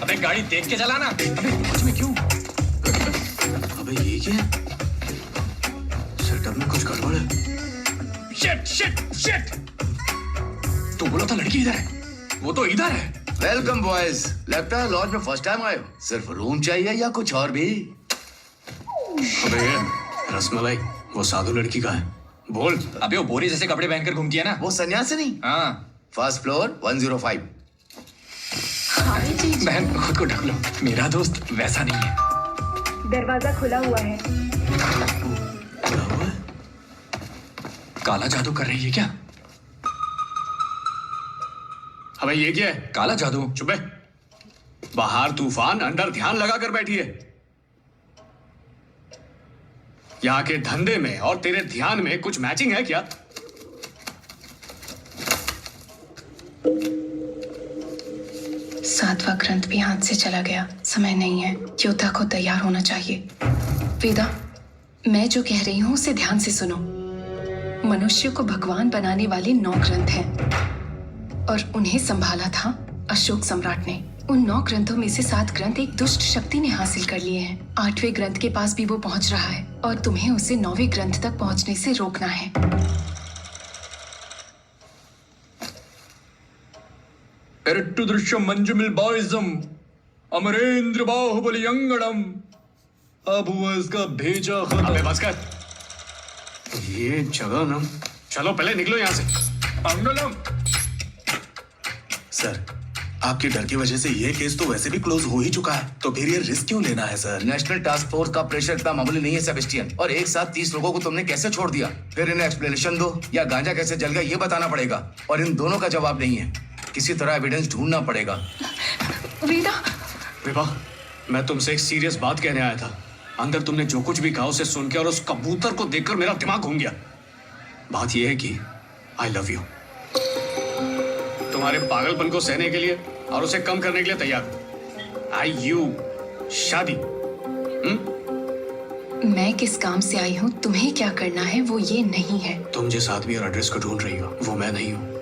Speaker 4: अबे गाड़ी देख के चलाना। अबे कुछ में क्यों? अबे ये क्या है? सेटअप में कुछ गड़बड़ है। Shit shit shit! तू बोला था लड़की इधर है, वो तो इधर है।
Speaker 10: Welcome boys. लगता है लॉज में फर्स्ट टाइम आए हो। सिर्फ रूम चाहिए या कुछ और भी?
Speaker 4: अबे ये रसमलाई वो साधु लड़की का है। बोल। अबे वो बोरी जैसे कपड़े पहनकर घूमती है ना,
Speaker 10: वो सन्यासिनी।
Speaker 4: हाँ।
Speaker 10: First floor 105।
Speaker 4: बहन खुद को ढक लो, मेरा दोस्त वैसा नहीं है।
Speaker 11: दरवाजा खुला हुआ है।
Speaker 4: क्या हुआ? काला जादू कर रही है क्या? अबे ये क्या है? काला जादू? चुप है। बाहर तूफान, अंदर ध्यान लगा कर बैठी है। यहाँ के धंधे में और तेरे ध्यान में कुछ मैचिंग है क्या?
Speaker 11: सातवां ग्रंथ भी हाथ से चला गया। समय नहीं है, योद्धा को तैयार होना चाहिए। वेदा, मैं जो कह रही हूँ उसे ध्यान से सुनो। मनुष्य को भगवान बनाने वाले 9 ग्रंथ हैं और उन्हें संभाला था अशोक सम्राट ने। उन 9 ग्रंथों में से 7 ग्रंथ एक दुष्ट शक्ति ने हासिल कर लिए हैं। 8वें ग्रंथ के पास भी वो पहुंच रहा है और तुम्हें उसे 9वें ग्रंथ तक पहुंचने से रोकना है।
Speaker 4: इरट्टु दृश्यम मंजुमिल बाइजम अमरेंद्र बाहुबली अंगड़म अब हुआ इसका भेजा खत। अबे बस कर। ये जगह ना, चलो पहले निकलो यहाँ से। अंगलम। सर,
Speaker 8: आपके डर की वजह से ये केस तो वैसे भी क्लोज हो ही चुका है, तो फिर ये रिस्क क्यों लेना है सर?
Speaker 2: नेशनल टास्क फोर्स का प्रेशर इतना मामूली नहीं है सेबेस्टियन, और एक साथ 30 लोगों को तुमने कैसे छोड़ दिया? फिर इन्हें एक्सप्लेनेशन दो या गांजा कैसे जल गया ये बताना पड़ेगा, और इन दोनों का जवाब नहीं है। किसी तरह एविडेंस ढूंढना पड़ेगा।
Speaker 11: वेदा,
Speaker 4: विभा, मैं तुमसे एक सीरियस बात कहने आया था। अंदर तुमने जो कुछ भी कहा उसे सुन के और उस कबूतर को देखकर मेरा दिमाग घूम गया। बात यह है कि आई लव यू। तुम्हारे पागलपन को सहने के लिए और उसे कम करने के लिए तैयार। आई यू शादी।
Speaker 11: मैं किस काम से आई हूँ, तुम्हें क्या करना है वो ये नहीं है।
Speaker 4: तुम जिस आदमी और एड्रेस को ढूंढ रही हो वो मैं नहीं हूँ।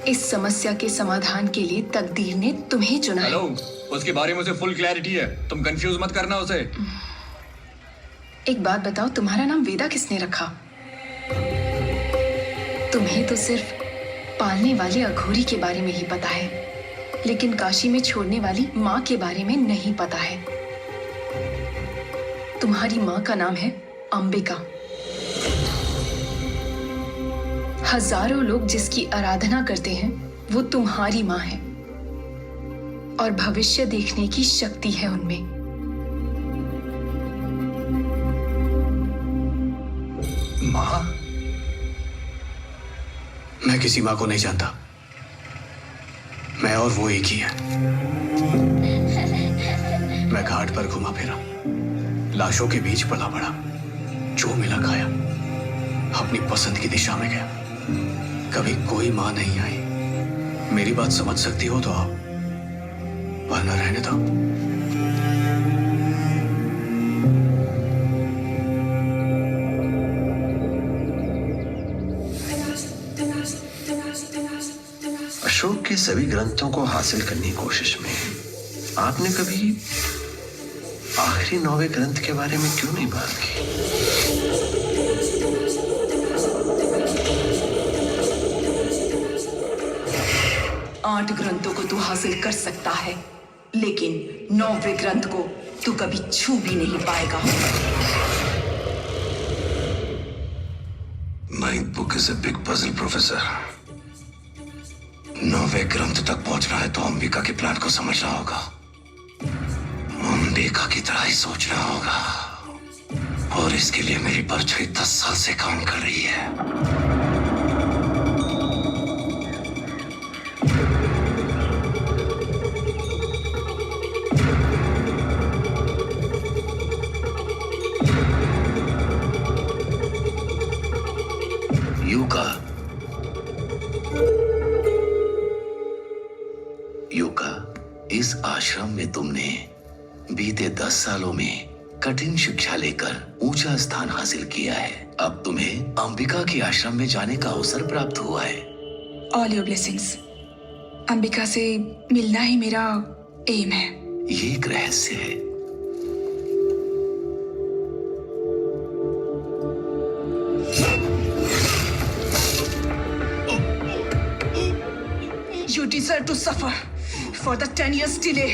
Speaker 11: इस समस्या के समाधान के लिए तकदीर ने तुम्हें चुना है।
Speaker 4: हेलो, उसके बारे में उसे फुल क्लैरिटी है, तुम कंफ्यूज मत करना उसे।
Speaker 11: एक बात बताओ, तुम्हारा नाम वेदा किसने रखा? तुम्हें तो सिर्फ पालने वाले अघोरी के बारे में ही पता है, लेकिन काशी में छोड़ने वाली माँ के बारे में नहीं पता है। तुम्हारी माँ का नाम है अंबिका। हजारों लोग जिसकी आराधना करते हैं वो तुम्हारी माँ है, और भविष्य देखने की शक्ति है उनमें।
Speaker 4: माँ? मैं किसी माँ को नहीं जानता। मैं और वो एक ही है। मैं घाट पर घुमा फिरा, लाशों के बीच पला पड़ा, जो मिला खाया, अपनी पसंद की दिशा में गया। कभी कोई माँ नहीं आई। मेरी बात समझ सकती हो तो आप, वरना रहने दो।
Speaker 10: अशोक के सभी ग्रंथों को हासिल करने की कोशिश में आपने कभी आखिरी 9वें ग्रंथ के बारे में क्यों नहीं बात की?
Speaker 5: 8 ग्रंथों को तू हासिल कर सकता है, लेकिन 9वें ग्रंथ को तू कभी छू भी नहीं पाएगा।
Speaker 10: Ninth book is a big puzzle, Professor. 9वें ग्रंथ तक पहुंचना है तो अंबिका के प्लान को समझना होगा। अंबिका की तरह ही सोचना होगा, और इसके लिए मेरी परछाई 10 साल से काम कर रही है। युका, इस आश्रम में तुमने बीते 10 सालों में कठिन शिक्षा लेकर ऊंचा स्थान हासिल किया है। अब तुम्हें अंबिका के आश्रम में जाने का अवसर प्राप्त हुआ है।
Speaker 5: All your blessings. अंबिका से मिलना ही मेरा एम है।
Speaker 10: ये एक रहस्य है।
Speaker 5: You deserve to suffer for the 10 years delay.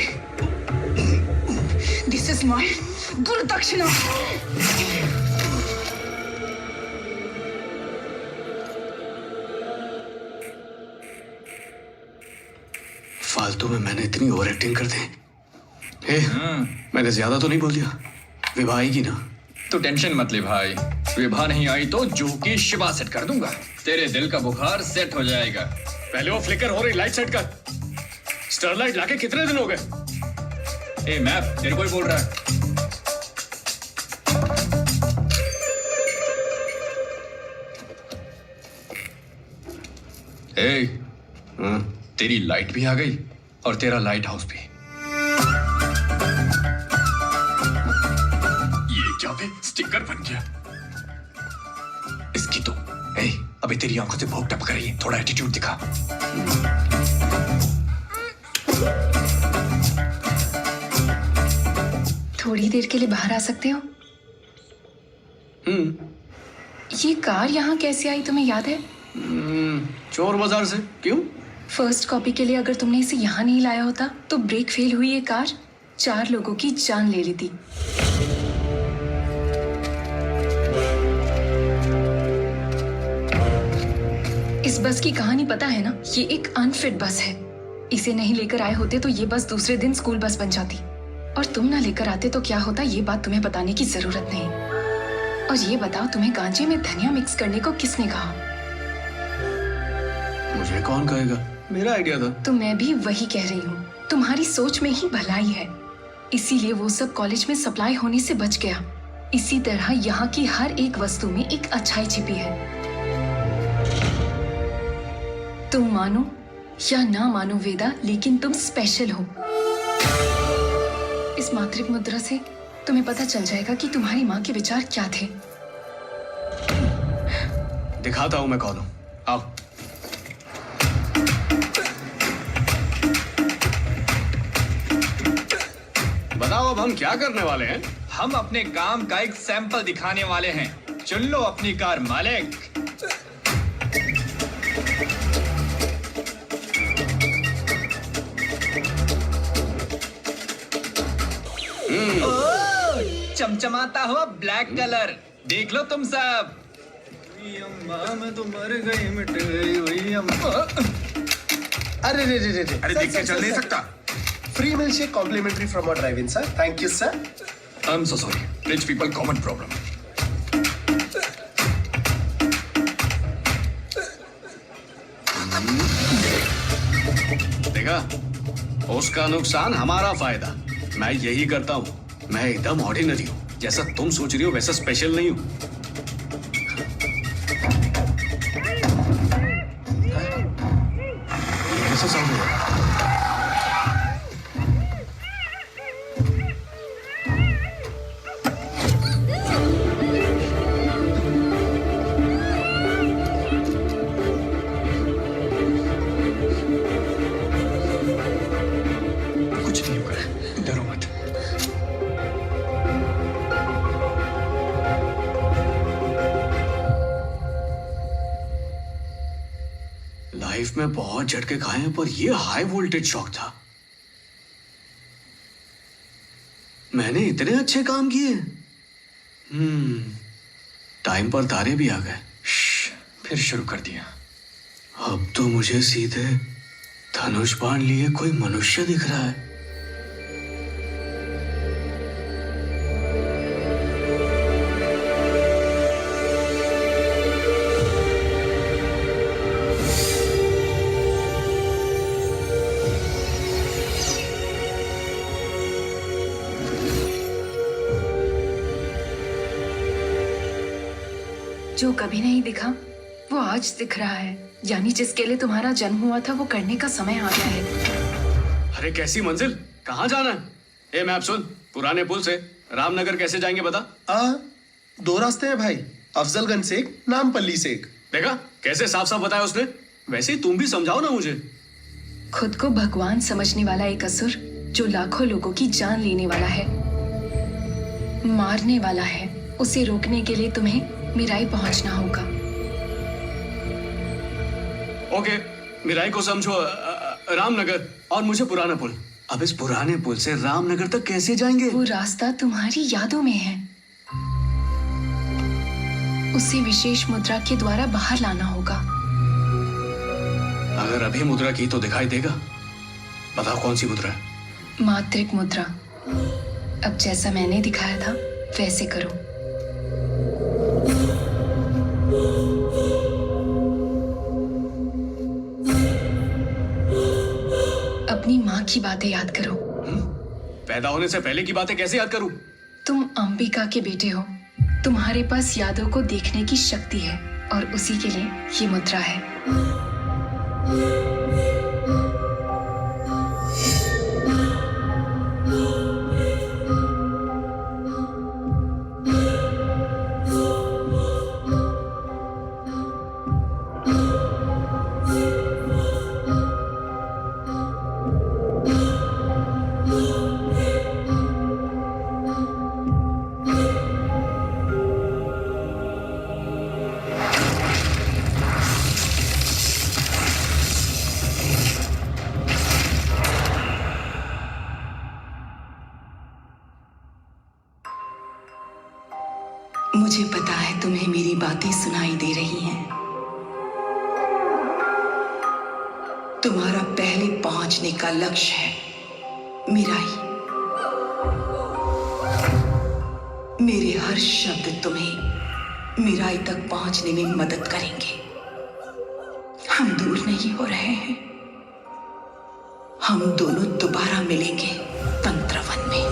Speaker 5: This is my Guru Dakshina.
Speaker 4: फालतू में मैंने इतनी ओवर एक्टिंग कर दी। मैंने ज्यादा तो नहीं बोल दिया? विभा आएगी ना?
Speaker 15: तो टेंशन मत ले भाई, विभा नहीं आई तो जू की शिवा सेट कर दूंगा। तेरे दिल का बुखार सेट हो जाएगा।
Speaker 4: पहले वो फ्लिकर हो रही लाइट सेट कर। स्टरलाइट लाके कितने दिन हो गए?
Speaker 15: ए मैप, तेरे को ही बोल रहा है। ए, तेरी लाइट भी आ गई और तेरा लाइट हाउस भी। ये क्या बे, स्टिकर बन गया। इसकी तो अभी तेरी आंखों से भोग टपक रही है, थोड़ा एटीट्यूड दिखा।
Speaker 11: थोड़ी देर के लिए बाहर आ सकते हो? ये कार यहाँ कैसे आई तुम्हें याद है?
Speaker 4: चोर बाजार से। क्यों?
Speaker 11: फर्स्ट कॉपी के लिए अगर तुमने इसे यहाँ नहीं लाया होता तो ब्रेक फेल हुई ये कार 4 लोगों की जान ले लेती। इस बस की कहानी पता है ना? ये एक अनफिट बस है। इसे नहीं लेकर आए होते तो ये बस दूसरे दिन स्कूल बस बन जाती, और तुम ना लेकर आते तो क्या होता ये बात तुम्हें बताने की जरूरत नहीं। और ये बताओ, तुम्हें गांजे में धनिया मिक्स करने को किसने कहा?
Speaker 10: मुझे कौन कहेगा, मेरा आइडिया था।
Speaker 11: तो मैं भी वही कह रही हूँ, तुम्हारी सोच में ही भलाई है, इसीलिए वो सब कॉलेज में सप्लाई होने से बच गया। इसी तरह यहाँ की हर एक वस्तु में एक अच्छाई छिपी है। तुम मानो या ना मानो वेदा, लेकिन तुम स्पेशल हो। इस मातृक मुद्रा से तुम्हें पता चल जाएगा कि तुम्हारी माँ के विचार क्या थे।
Speaker 10: दिखाता हूँ मैं कौन हूँ, आओ। बताओ अब हम क्या करने वाले हैं?
Speaker 15: हम अपने काम का एक सैंपल दिखाने वाले हैं। चुन लो अपनी कार मालिक। चमचमाता हुआ ब्लैक कलर देख लो तुम सब। अम्मा मैं तो मर गई, मिट गई वही अम्मा।
Speaker 14: अरे रे रे रे रे,
Speaker 2: अरे देख के चल नहीं सकता।
Speaker 14: Free milkshake complimentary from our drive in sir, thank you sir.
Speaker 15: I am so sorry, rich people common problem.
Speaker 10: देखा, उसका नुकसान हमारा फायदा। मैं यही करता हूँ। मैं एकदम ऑर्डिनरी हूँ, जैसा तुम सोच रही हो वैसा स्पेशल नहीं हूँ। कैसा साउंड हुआ?
Speaker 15: कुछ नहीं होगा, डरो मत।
Speaker 10: लाइफ में बहुत झटके खाए हैं, पर ये हाई वोल्टेज शॉक था। मैंने इतने अच्छे काम किए। टाइम पर तारे भी आ गए।
Speaker 15: फिर शुरू कर दिया।
Speaker 10: अब तो मुझे सीधे धनुष बाण लिए कोई मनुष्य दिख रहा है।
Speaker 11: जो कभी नहीं दिखा वो आज दिख रहा है, यानी जिसके लिए तुम्हारा जन्म हुआ था वो करने का समय आ गया है।
Speaker 10: अरे कैसी मंजिल, कहाँ जाना है? ए मैप सुन, पुराने पुल से रामनगर कैसे जाएंगे बता?
Speaker 14: दो रास्ते हैं भाई, अफजलगंज से एक, नामपल्ली से एक।
Speaker 10: देखा कैसे साफ साफ बताया उसने। वैसे ही तुम भी समझाओ ना मुझे।
Speaker 11: खुद को भगवान समझने वाला एक असुर जो लाखों लोगों की जान लेने वाला है, मारने वाला है, उसे रोकने के लिए तुम्हें मिराई पहुंचना होगा।
Speaker 10: ओके, मिराई को समझो रामनगर और मुझे पुराना पुल। अब इस पुराने पुल से रामनगर तक कैसे जाएंगे?
Speaker 11: वो रास्ता तुम्हारी यादों में है, उसे विशेष मुद्रा के द्वारा बाहर लाना होगा।
Speaker 10: अगर अभी मुद्रा की तो दिखाई देगा। बताओ कौन सी मुद्रा है?
Speaker 11: मातृक मुद्रा। अब जैसा मैंने दिखाया था वैसे करो। अपनी माँ की बातें याद करो।
Speaker 10: पैदा होने से पहले की बातें कैसे याद करूं?
Speaker 11: तुम अंबिका के बेटे हो, तुम्हारे पास यादों को देखने की शक्ति है और उसी के लिए ये मुद्रा है। मुझे पता है तुम्हें मेरी बातें सुनाई दे रही हैं,
Speaker 5: तुम्हारा पहले पहुंचने का लक्ष्य है मीराई। मेरे हर शब्द तुम्हें मीराई तक पहुंचने में मदद करेंगे। हम दूर नहीं हो रहे हैं, हम दोनों दोबारा मिलेंगे तंत्रवन में।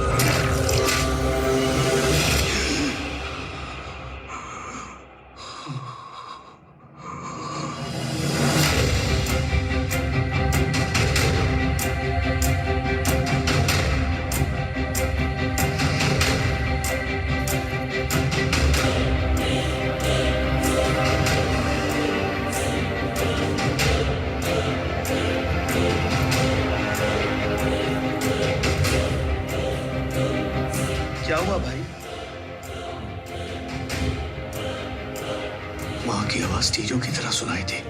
Speaker 14: क्या हुआ भाई?
Speaker 10: मां की आवाज टीजों की तरह सुनाई थी।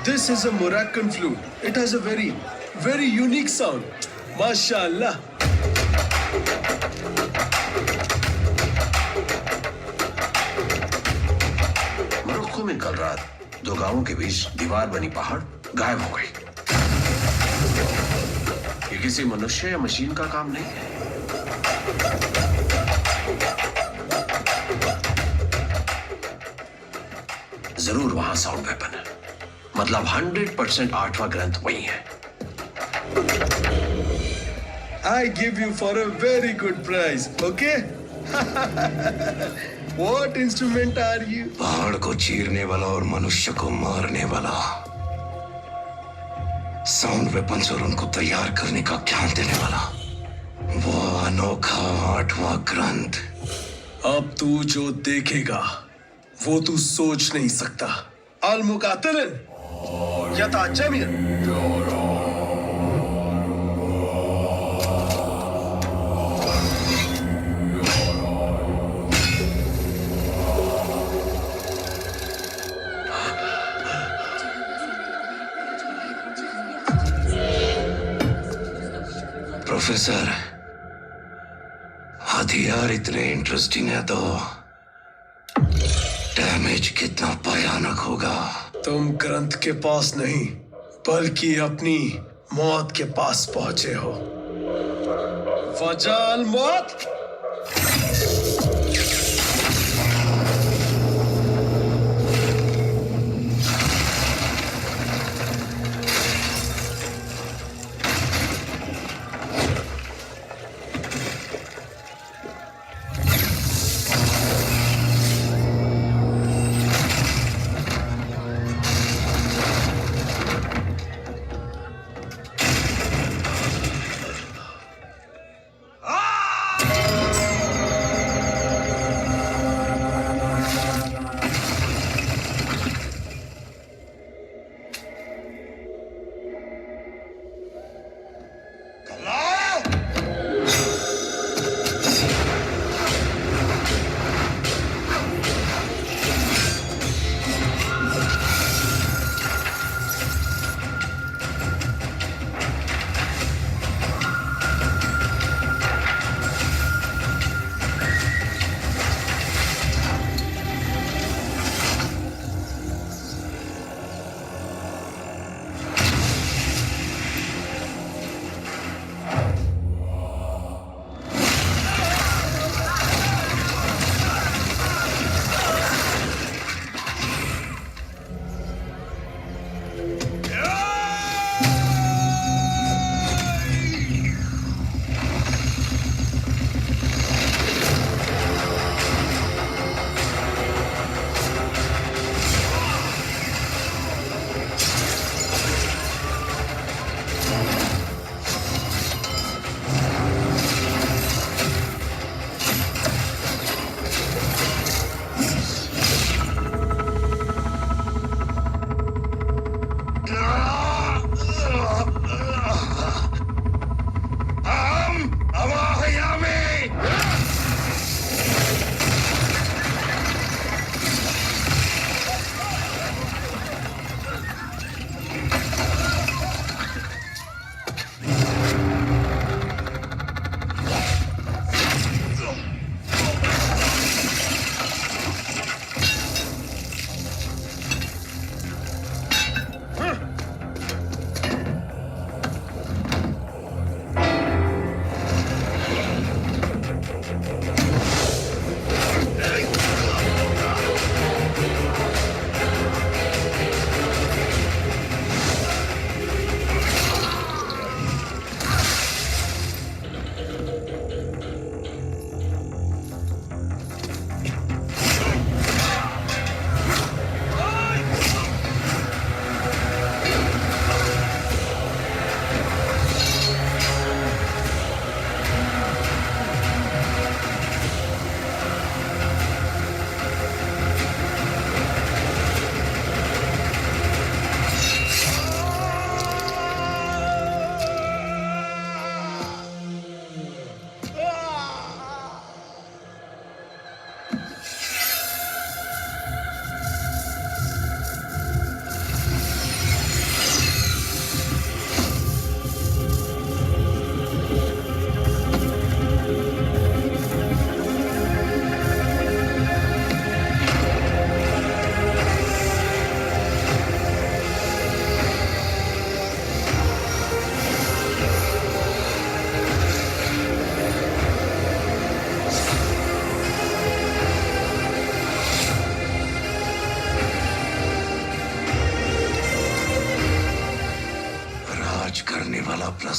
Speaker 14: This is a Moroccan flute. It has a very, very unique sound. MashaAllah.
Speaker 10: Morocco में कल रात दो गांवों के बीच दीवार बनी पहाड़ गायब हो गई। ये किसी मनुष्य या मशीन का काम नहीं है। जरूर वहां साउंड वेपन है, मतलब 100% 8वां ग्रंथ वही है।
Speaker 14: I give you for a very good price, okay? What instrument are you?
Speaker 10: पहाड़ को चीरने वाला और मनुष्य को मारने वाला साउंड वेपन्स और उनको तैयार करने का ज्ञान देने वाला वो अनोखा 8वां ग्रंथ।
Speaker 14: अब तू जो देखेगा वो तू सोच नहीं सकता। Al-Muqatilin Yata'jamiyan।
Speaker 10: प्रोफेसर, हथियार इतने इंटरेस्टिंग है तो डैमेज कितना भयानक होगा।
Speaker 14: तुम ग्रंथ के पास नहीं बल्कि अपनी मौत के पास पहुंचे हो। फजाल मौत।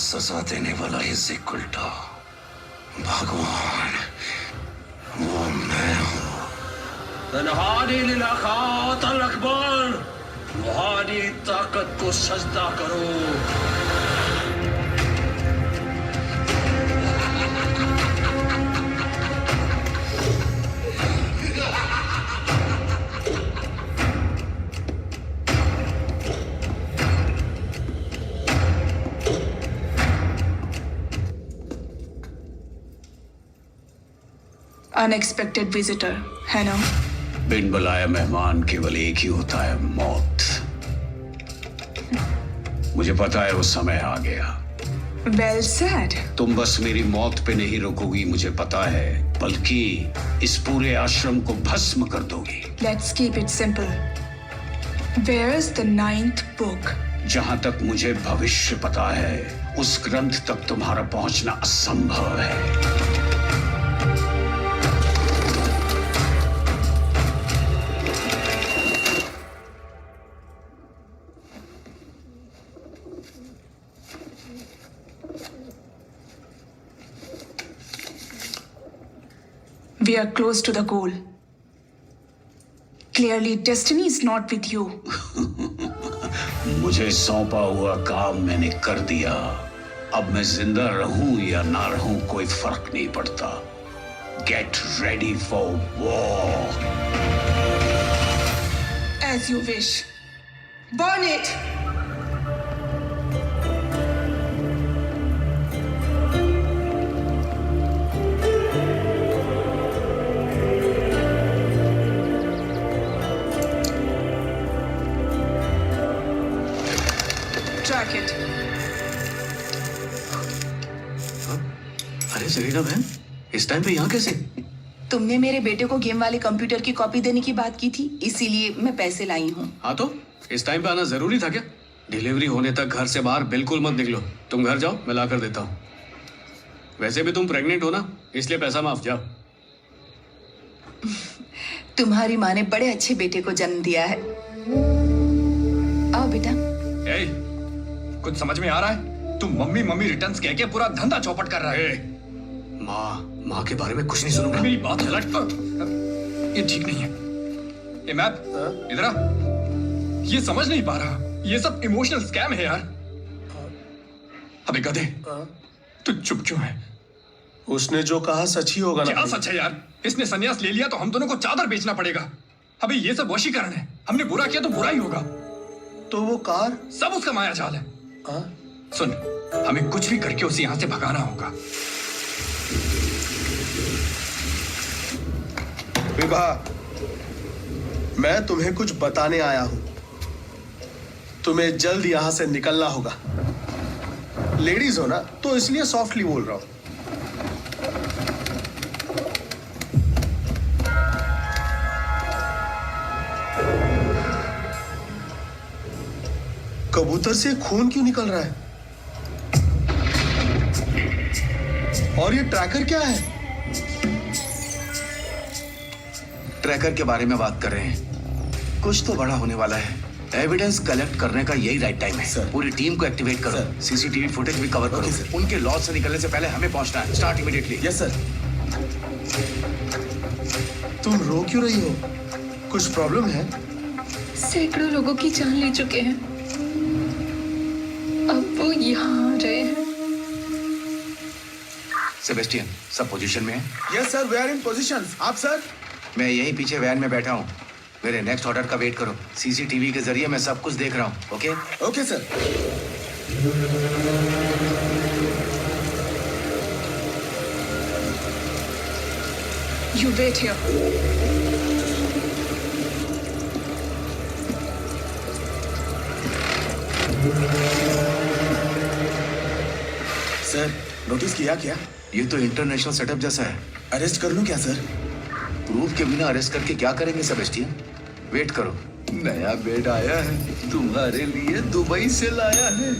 Speaker 10: सजा देने वाला हिज़्ज़िक उल्टा भगवान वो मैं हूँ।
Speaker 7: तन्हारी लिलाकात अल अकबर, रूहानी ताकत को सजदा करो।
Speaker 5: अनएक्सपेक्टेड विजिटर है ना?
Speaker 7: बिन बुलाए मेहमान केवल एक ही होता है, मौत। मुझे पता है वो समय आ गया।
Speaker 5: Well said.
Speaker 7: तुम बस मेरी मौत पे नहीं रोकोगी, मुझे पता है, बल्कि इस पूरे आश्रम को भस्म कर दोगी।
Speaker 5: Let's keep it simple. Where is the 9th book?
Speaker 7: जहां तक मुझे भविष्य पता है, उस ग्रंथ तक तुम्हारा पहुंचना असंभव है।
Speaker 5: We are close to the goal. Clearly, destiny is not with you.
Speaker 7: मुझे सौंपा हुआ काम मैंने कर दिया। अब मैं जिंदा रहूं या ना रहूं कोई फर्क नहीं पड़ता। Get ready for war.
Speaker 5: As you wish. Burn it! Track it.
Speaker 10: अरे सरीना बहन, इस टाइम पे यहाँ कैसे?
Speaker 5: तुमने मेरे बेटे को गेम वाले कंप्यूटर की कॉपी देने की बात की थी, इसीलिए मैं पैसे लाई हूँ।
Speaker 15: हाँ तो इस टाइम पे आना जरूरी था क्या? डिलीवरी होने तक घर से बाहर बिल्कुल मत निकलो। तुम घर जाओ, मैं ला कर देता हूँ। वैसे भी तुम प्रेग्नेंट हो ना, इसलिए पैसा माफ। जाओ।
Speaker 5: तुम्हारी माँ ने बड़े अच्छे बेटे को जन्म दिया है। आओ बेटा।
Speaker 4: ए, कुछ समझ में आ रहा है? तुम मम्मी मम्मी रिटर्न्स कह के पूरा धंधा चौपट कर रहा है।
Speaker 10: माँ के बारे में कुछ नहीं सुनूंगा।
Speaker 4: मेरी बात है, ये ठीक नहीं है। ए मैप, इधर आ। ये समझ नहीं पा रहा, ये सब इमोशनल स्कैम है यार। अबे गधे, तू चुप क्यों है?
Speaker 14: उसने जो कहा सच ही होगा ना?
Speaker 4: क्या सच है यार? इसने संन्यास ले लिया तो हम दोनों को चादर बेचना पड़ेगा। अबे ये सब वशीकरण है। हमने बुरा किया तो बुरा ही होगा।
Speaker 14: तो वो कार
Speaker 4: सब उसका माया जाल है। सुन, हमें कुछ भी करके उसे यहां से भगाना होगा।
Speaker 14: विभा, मैं तुम्हें कुछ बताने आया हूं। तुम्हें जल्द यहां से निकलना होगा। लेडीज हो ना, तो इसलिए सॉफ्टली बोल रहा हूं। कबूतर से खून क्यों निकल रहा है? और ये ट्रैकर क्या है?
Speaker 10: ट्रैकर के बारे में बात कर रहे हैं। कुछ तो बड़ा होने वाला है। एविडेंस कलेक्ट करने का यही राइट टाइम है। पूरी टीम को एक्टिवेट करो। सीसीटीवी फुटेज भी कवर करो। उनके लॉज से निकलने से पहले हमें पहुंचना है। Start immediately.
Speaker 14: Yes sir. तुम रो क्यों रही हो? कुछ प्रॉब्लम है?
Speaker 11: सैकड़ों लोगों की जान ले चुके हैं, अब वो यहाँ आ रहे हैं।
Speaker 10: सेबेस्टियन, सब पोजीशन में है?
Speaker 8: Yes sir, we are in position. आप सर?
Speaker 10: मैं यहीं पीछे वैन में बैठा हूँ। मेरे नेक्स्ट ऑर्डर का वेट करो। सीसीटीवी के जरिए मैं सब कुछ देख रहा हूँ। Okay?
Speaker 8: Okay sir.
Speaker 5: You wait here.
Speaker 8: Sir, notice किया क्या?
Speaker 10: ये तो इंटरनेशनल सेटअप जैसा है।
Speaker 8: अरेस्ट कर लूं क्या सर?
Speaker 10: प्रूफ के बिना अरेस्ट करके क्या करेंगे सेबेस्टियन? वेट करो।
Speaker 8: नया बेड आया है, तुम्हारे लिए दुबई से लाया है।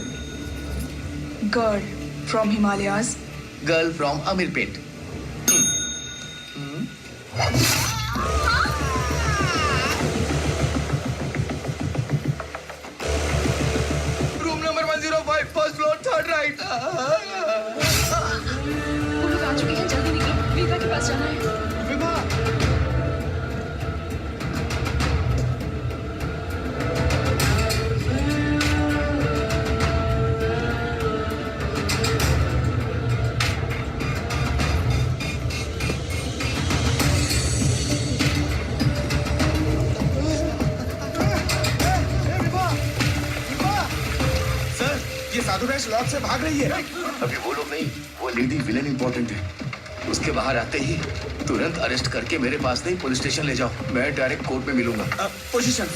Speaker 5: Girl from Himalayas.
Speaker 10: Girl from Ameerpet.
Speaker 8: Room number 105, first floor, third right. ये साधु रैश लॉक से भाग रही है।
Speaker 10: अभी वो लोग नहीं, वो लेडी विलेन इंपॉर्टेंट है। उसके बाहर आते ही तुरंत अरेस्ट करके मेरे पास नहीं पुलिस स्टेशन ले जाओ। मैं डायरेक्ट कोर्ट में मिलूंगा।
Speaker 8: Position.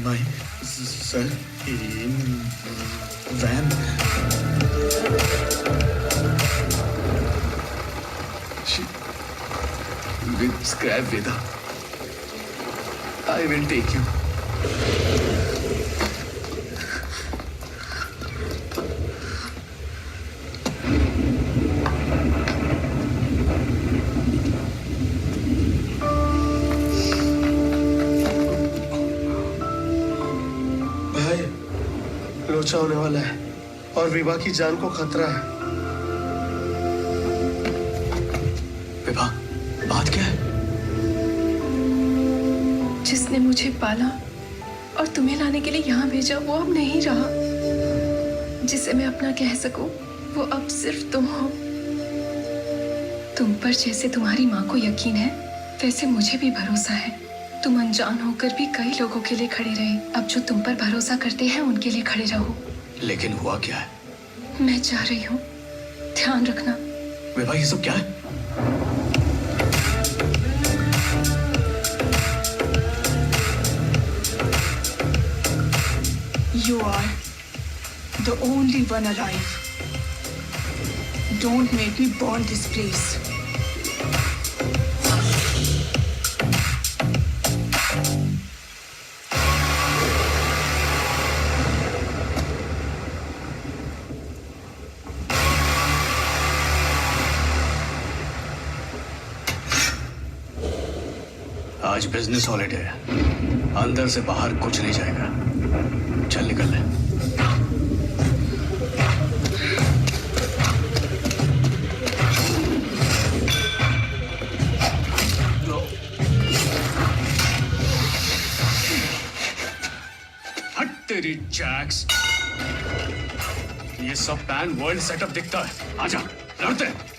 Speaker 10: My sir in van. With scrap Veda. I will take you.
Speaker 14: भाई लोचा होने वाला है और विभा की जान को खतरा है।
Speaker 15: विभा, बात क्या है?
Speaker 11: जिसने मुझे पाला और तुम्हें लाने के लिए यहाँ भेजा वो अब नहीं रहा। जिसे मैं अपना कह सकूं वो अब सिर्फ तुम हो। तुम पर जैसे तुम्हारी माँ को यकीन है वैसे मुझे भी भरोसा है। तुम अनजान होकर भी कई लोगों के लिए खड़े रहे। अब जो तुम पर भरोसा करते हैं उनके लिए खड़े रहो।
Speaker 15: लेकिन हुआ क्या है?
Speaker 11: मैं जा रही हूँ, ध्यान रखना।
Speaker 15: विभा, ये सब क्या है?
Speaker 5: You are the only one alive. Don't make me burn this place.
Speaker 15: आज बिजनेस हॉलिडे है। अंदर से बाहर कुछ नहीं जाएगा। चल निकल ले। हट तेरी जैक्स। ये सब पैन वर्ल्ड सेटअप दिखता है। आजा, लड़ते हैं।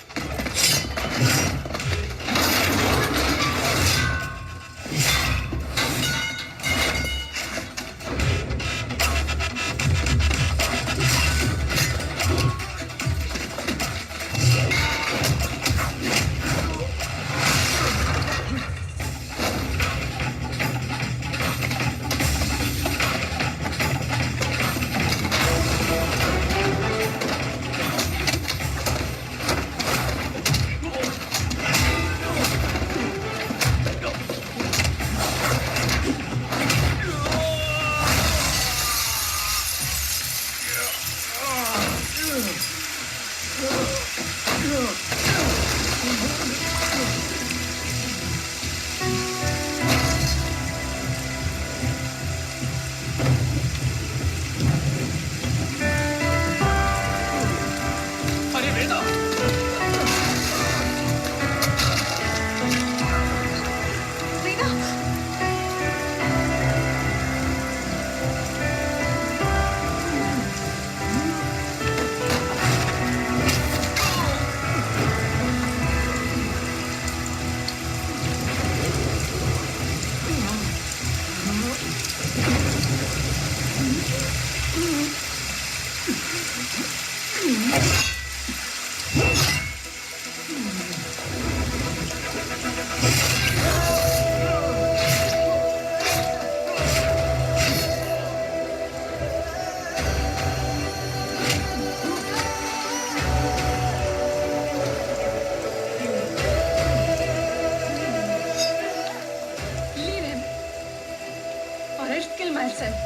Speaker 11: Arrest kill myself.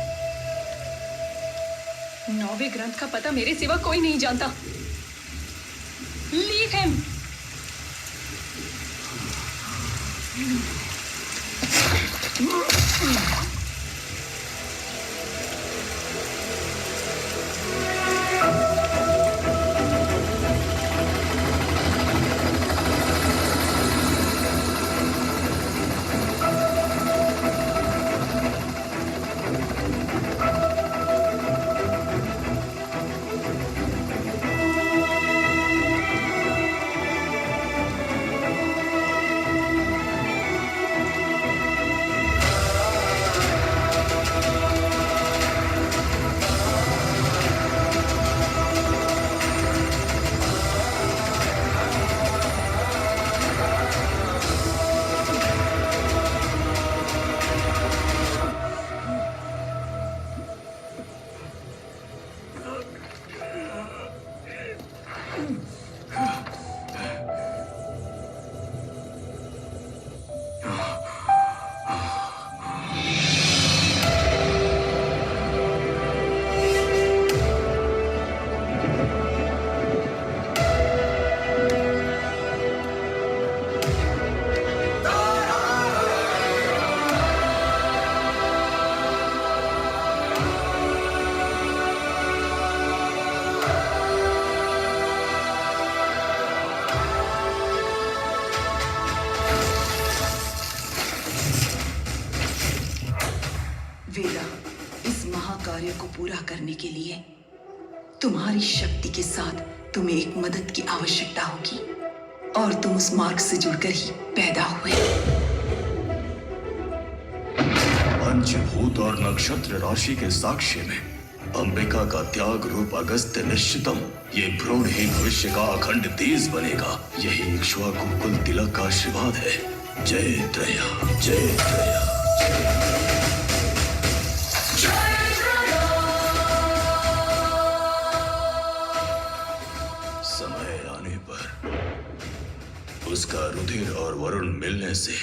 Speaker 11: 9वें ग्रंथ का पता मेरे सिवा कोई नहीं जानता। Leave him.
Speaker 5: वेदा, इस महाकार्य को पूरा करने के लिए तुम्हारी शक्ति के साथ तुम्हें एक मदद की आवश्यकता होगी और तुम उस मार्ग से जुड़कर ही पैदा हुए।
Speaker 10: पंचभूत और नक्षत्र राशि के साक्ष्य में अंबिका का त्याग रूप अगस्त्य निश्चितम ये भ्रूण ही भविष्य का अखंड तेज बनेगा। यही इक्ष्वाकु कुल तिलक का आशीर्वाद है। जय त्रया, जय त्रया। समय आने पर उसका रुधिर और वरुण मिलने से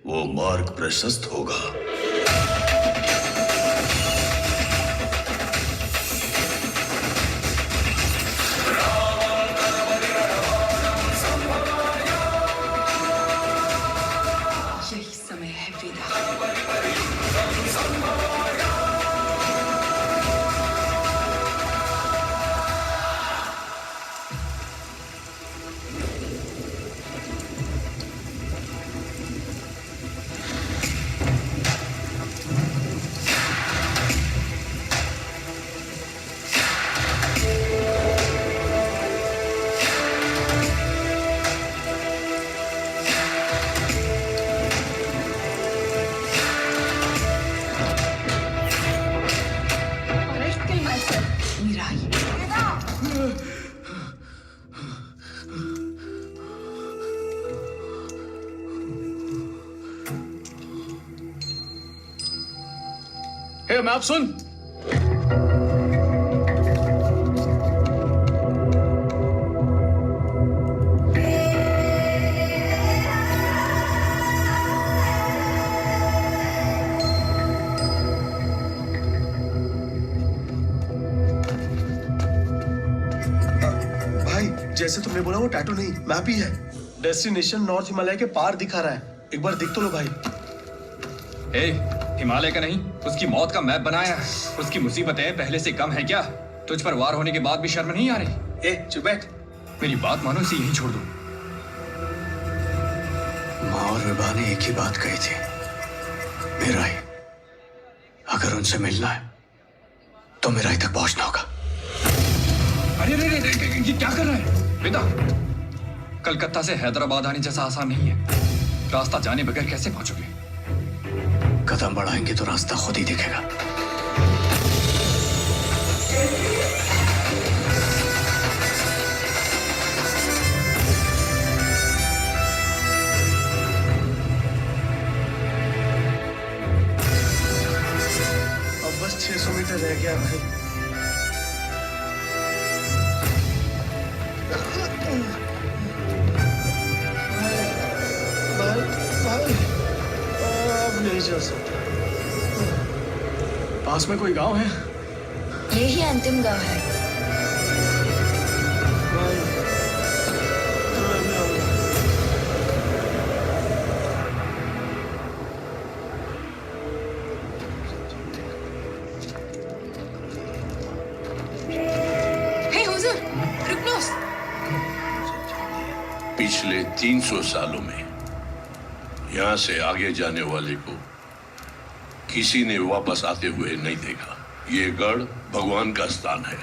Speaker 10: वो मार्ग प्रशस्त होगा।
Speaker 5: यही समय है वेदा।
Speaker 15: हे मैं आप सुन।
Speaker 14: भाई जैसे तुमने बोला वो टैटू नहीं मैप ही है। डेस्टिनेशन नॉर्थ हिमालय के पार दिखा रहा है। एक बार देख तो लो भाई।
Speaker 4: हिमालय का नहीं, उसकी मौत का मैप बनाया है। उसकी मुसीबतें पहले से कम है क्या? तुझ पर वार होने के बाद भी शर्म नहीं आ रही?
Speaker 14: चुप बैठ।
Speaker 4: मेरी बात मानो, इसे यहीं छोड़ दो।
Speaker 15: माँ और विभा ने एक ही बात कही थी, मेरा ही। अगर उनसे मिलना है तो मेरा ही तक पहुंचना होगा।
Speaker 4: अरे ये क्या कर रहा है वेदा? कलकत्ता से हैदराबाद आने जैसा आसान नहीं है। रास्ता जाने बगैर कैसे पहुंचोगे?
Speaker 15: कदम बढ़ाएंगे तो रास्ता खुद ही दिखेगा।
Speaker 14: अब बस 600 मीटर रह गया भाई। भाई अब नहीं चल सकता।
Speaker 15: पास में कोई गांव है?
Speaker 11: यही अंतिम गांव है। हे हुजूर, रुकनो।
Speaker 10: पिछले 300 सालों में यहां से आगे जाने वाले को किसी ने वापस आते हुए नहीं देखा। ये गढ़ भगवान का स्थान है।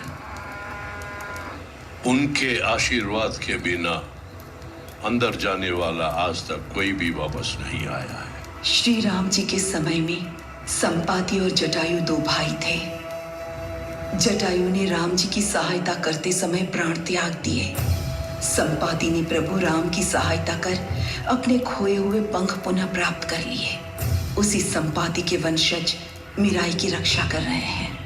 Speaker 10: उनके आशीर्वाद के बिना अंदर जाने वाला आज तक कोई भी वापस नहीं आया है।
Speaker 5: श्री राम जी के समय में संपाति और जटायु दो भाई थे। जटायु ने राम जी की सहायता करते समय प्राण त्याग दिए। संपाति ने प्रभु राम की सहायता कर अपने खोए हुए पंख पुनः प्राप्त कर लिए। उसी संपाति के वंशज मीराई की रक्षा कर रहे हैं।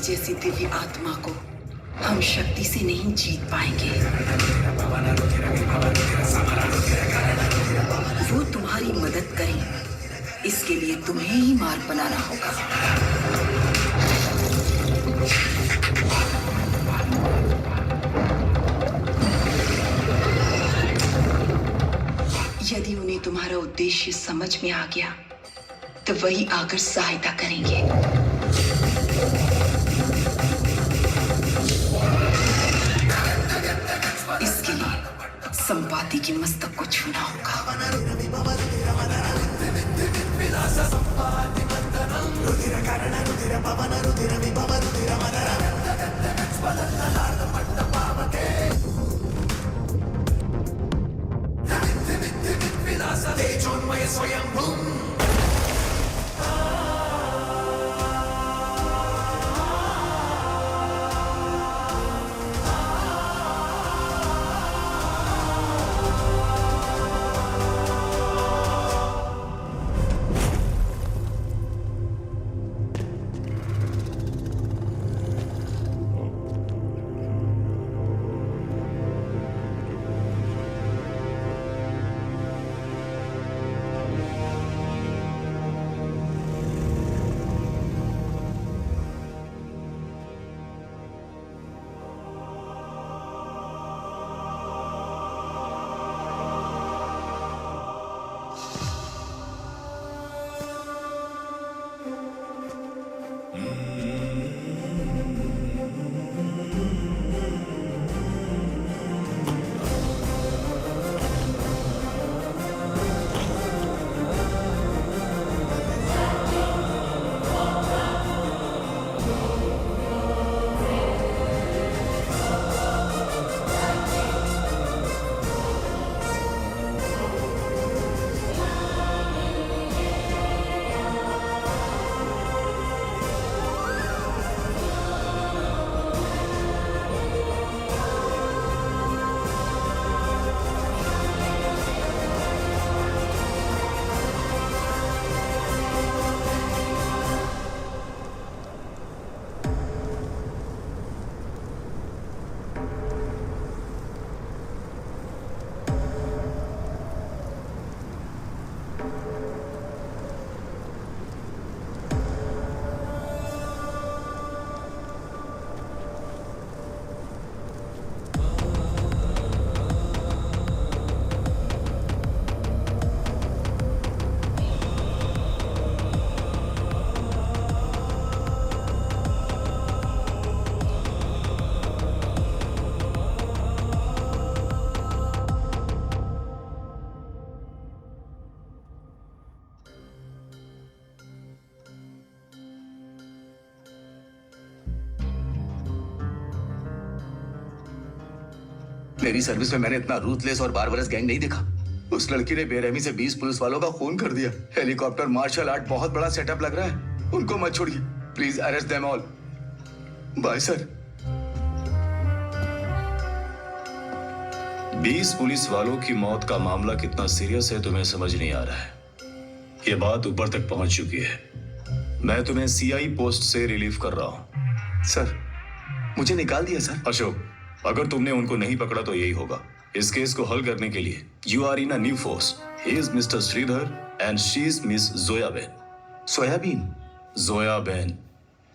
Speaker 5: जैसी दिव्य आत्मा को हम शक्ति से नहीं जीत पाएंगे। वो तुम्हारी मदद करें, इसके लिए तुम्हें ही मार्ग बनाना होगा। यदि उन्हें तुम्हारा उद्देश्य समझ में आ गया तो वही आकर सहायता करेंगे। इसके लिए संपाति के मस्तक को छूना होगा।
Speaker 2: मेरी सर्विस में मैंने इतना रूथलेस और बारबरस गैंग नहीं देखा। उस लड़की ने बेरहमी से 20 पुलिस वालों का खून कर दिया। हेलीकॉप्टर मार्शल आर्ट बहुत बड़ा सेटअप लग रहा है। उनको मत छोड़िए, please arrest them all. Bye sir.
Speaker 10: 20 police वालों की मौत का मामला कितना सीरियस है तुम्हें समझ नहीं आ रहा है। ये बात ऊपर तक पहुंच चुकी है। मैं तुम्हें सीआई पोस्ट से रिलीव कर रहा हूं।
Speaker 2: सर, मुझे निकाल दिया सर।
Speaker 10: अशोक, अगर तुमने उनको नहीं पकड़ा तो यही होगा। इस केस को हल करने के लिए you are in a new force. He is mister Sridhar and she is miss Joyaben.
Speaker 2: Soybean?
Speaker 10: Joyaben.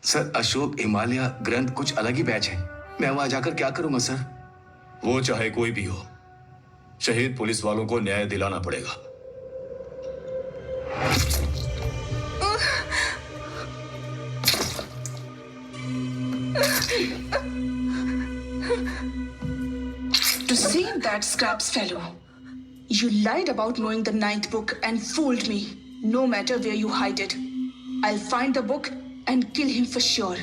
Speaker 2: Sir, Ashok, Himalaya, ग्रंथ कुछ अलग ही बैच है। मैं वहां जाकर क्या करूंगा सर?
Speaker 10: वो चाहे कोई भी हो, शहीद पुलिस वालों को न्याय दिलाना पड़ेगा।
Speaker 5: To save that scraps fellow, you lied about knowing the ninth book and fooled me. No matter where you hide it, I'll find the book and kill him for sure.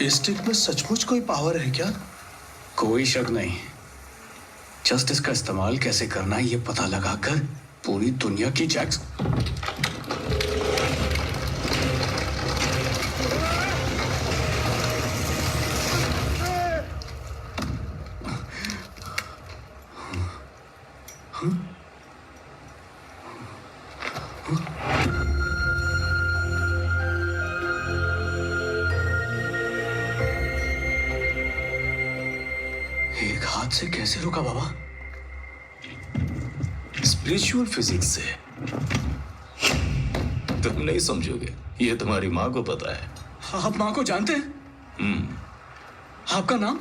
Speaker 15: इस stick में सचमुच कोई power है क्या? कोई शक नहीं। Just इसका इस्तेमाल कैसे करना है ये पता लगाकर पूरी दुनिया की जैक्स हाथ से कैसे रुका बाबा?
Speaker 10: स्पिरिचुअल फिजिक्स से। तुम नहीं समझोगे, ये तुम्हारी माँ को पता है।
Speaker 15: आप माँ को जानते हैं? आपका नाम?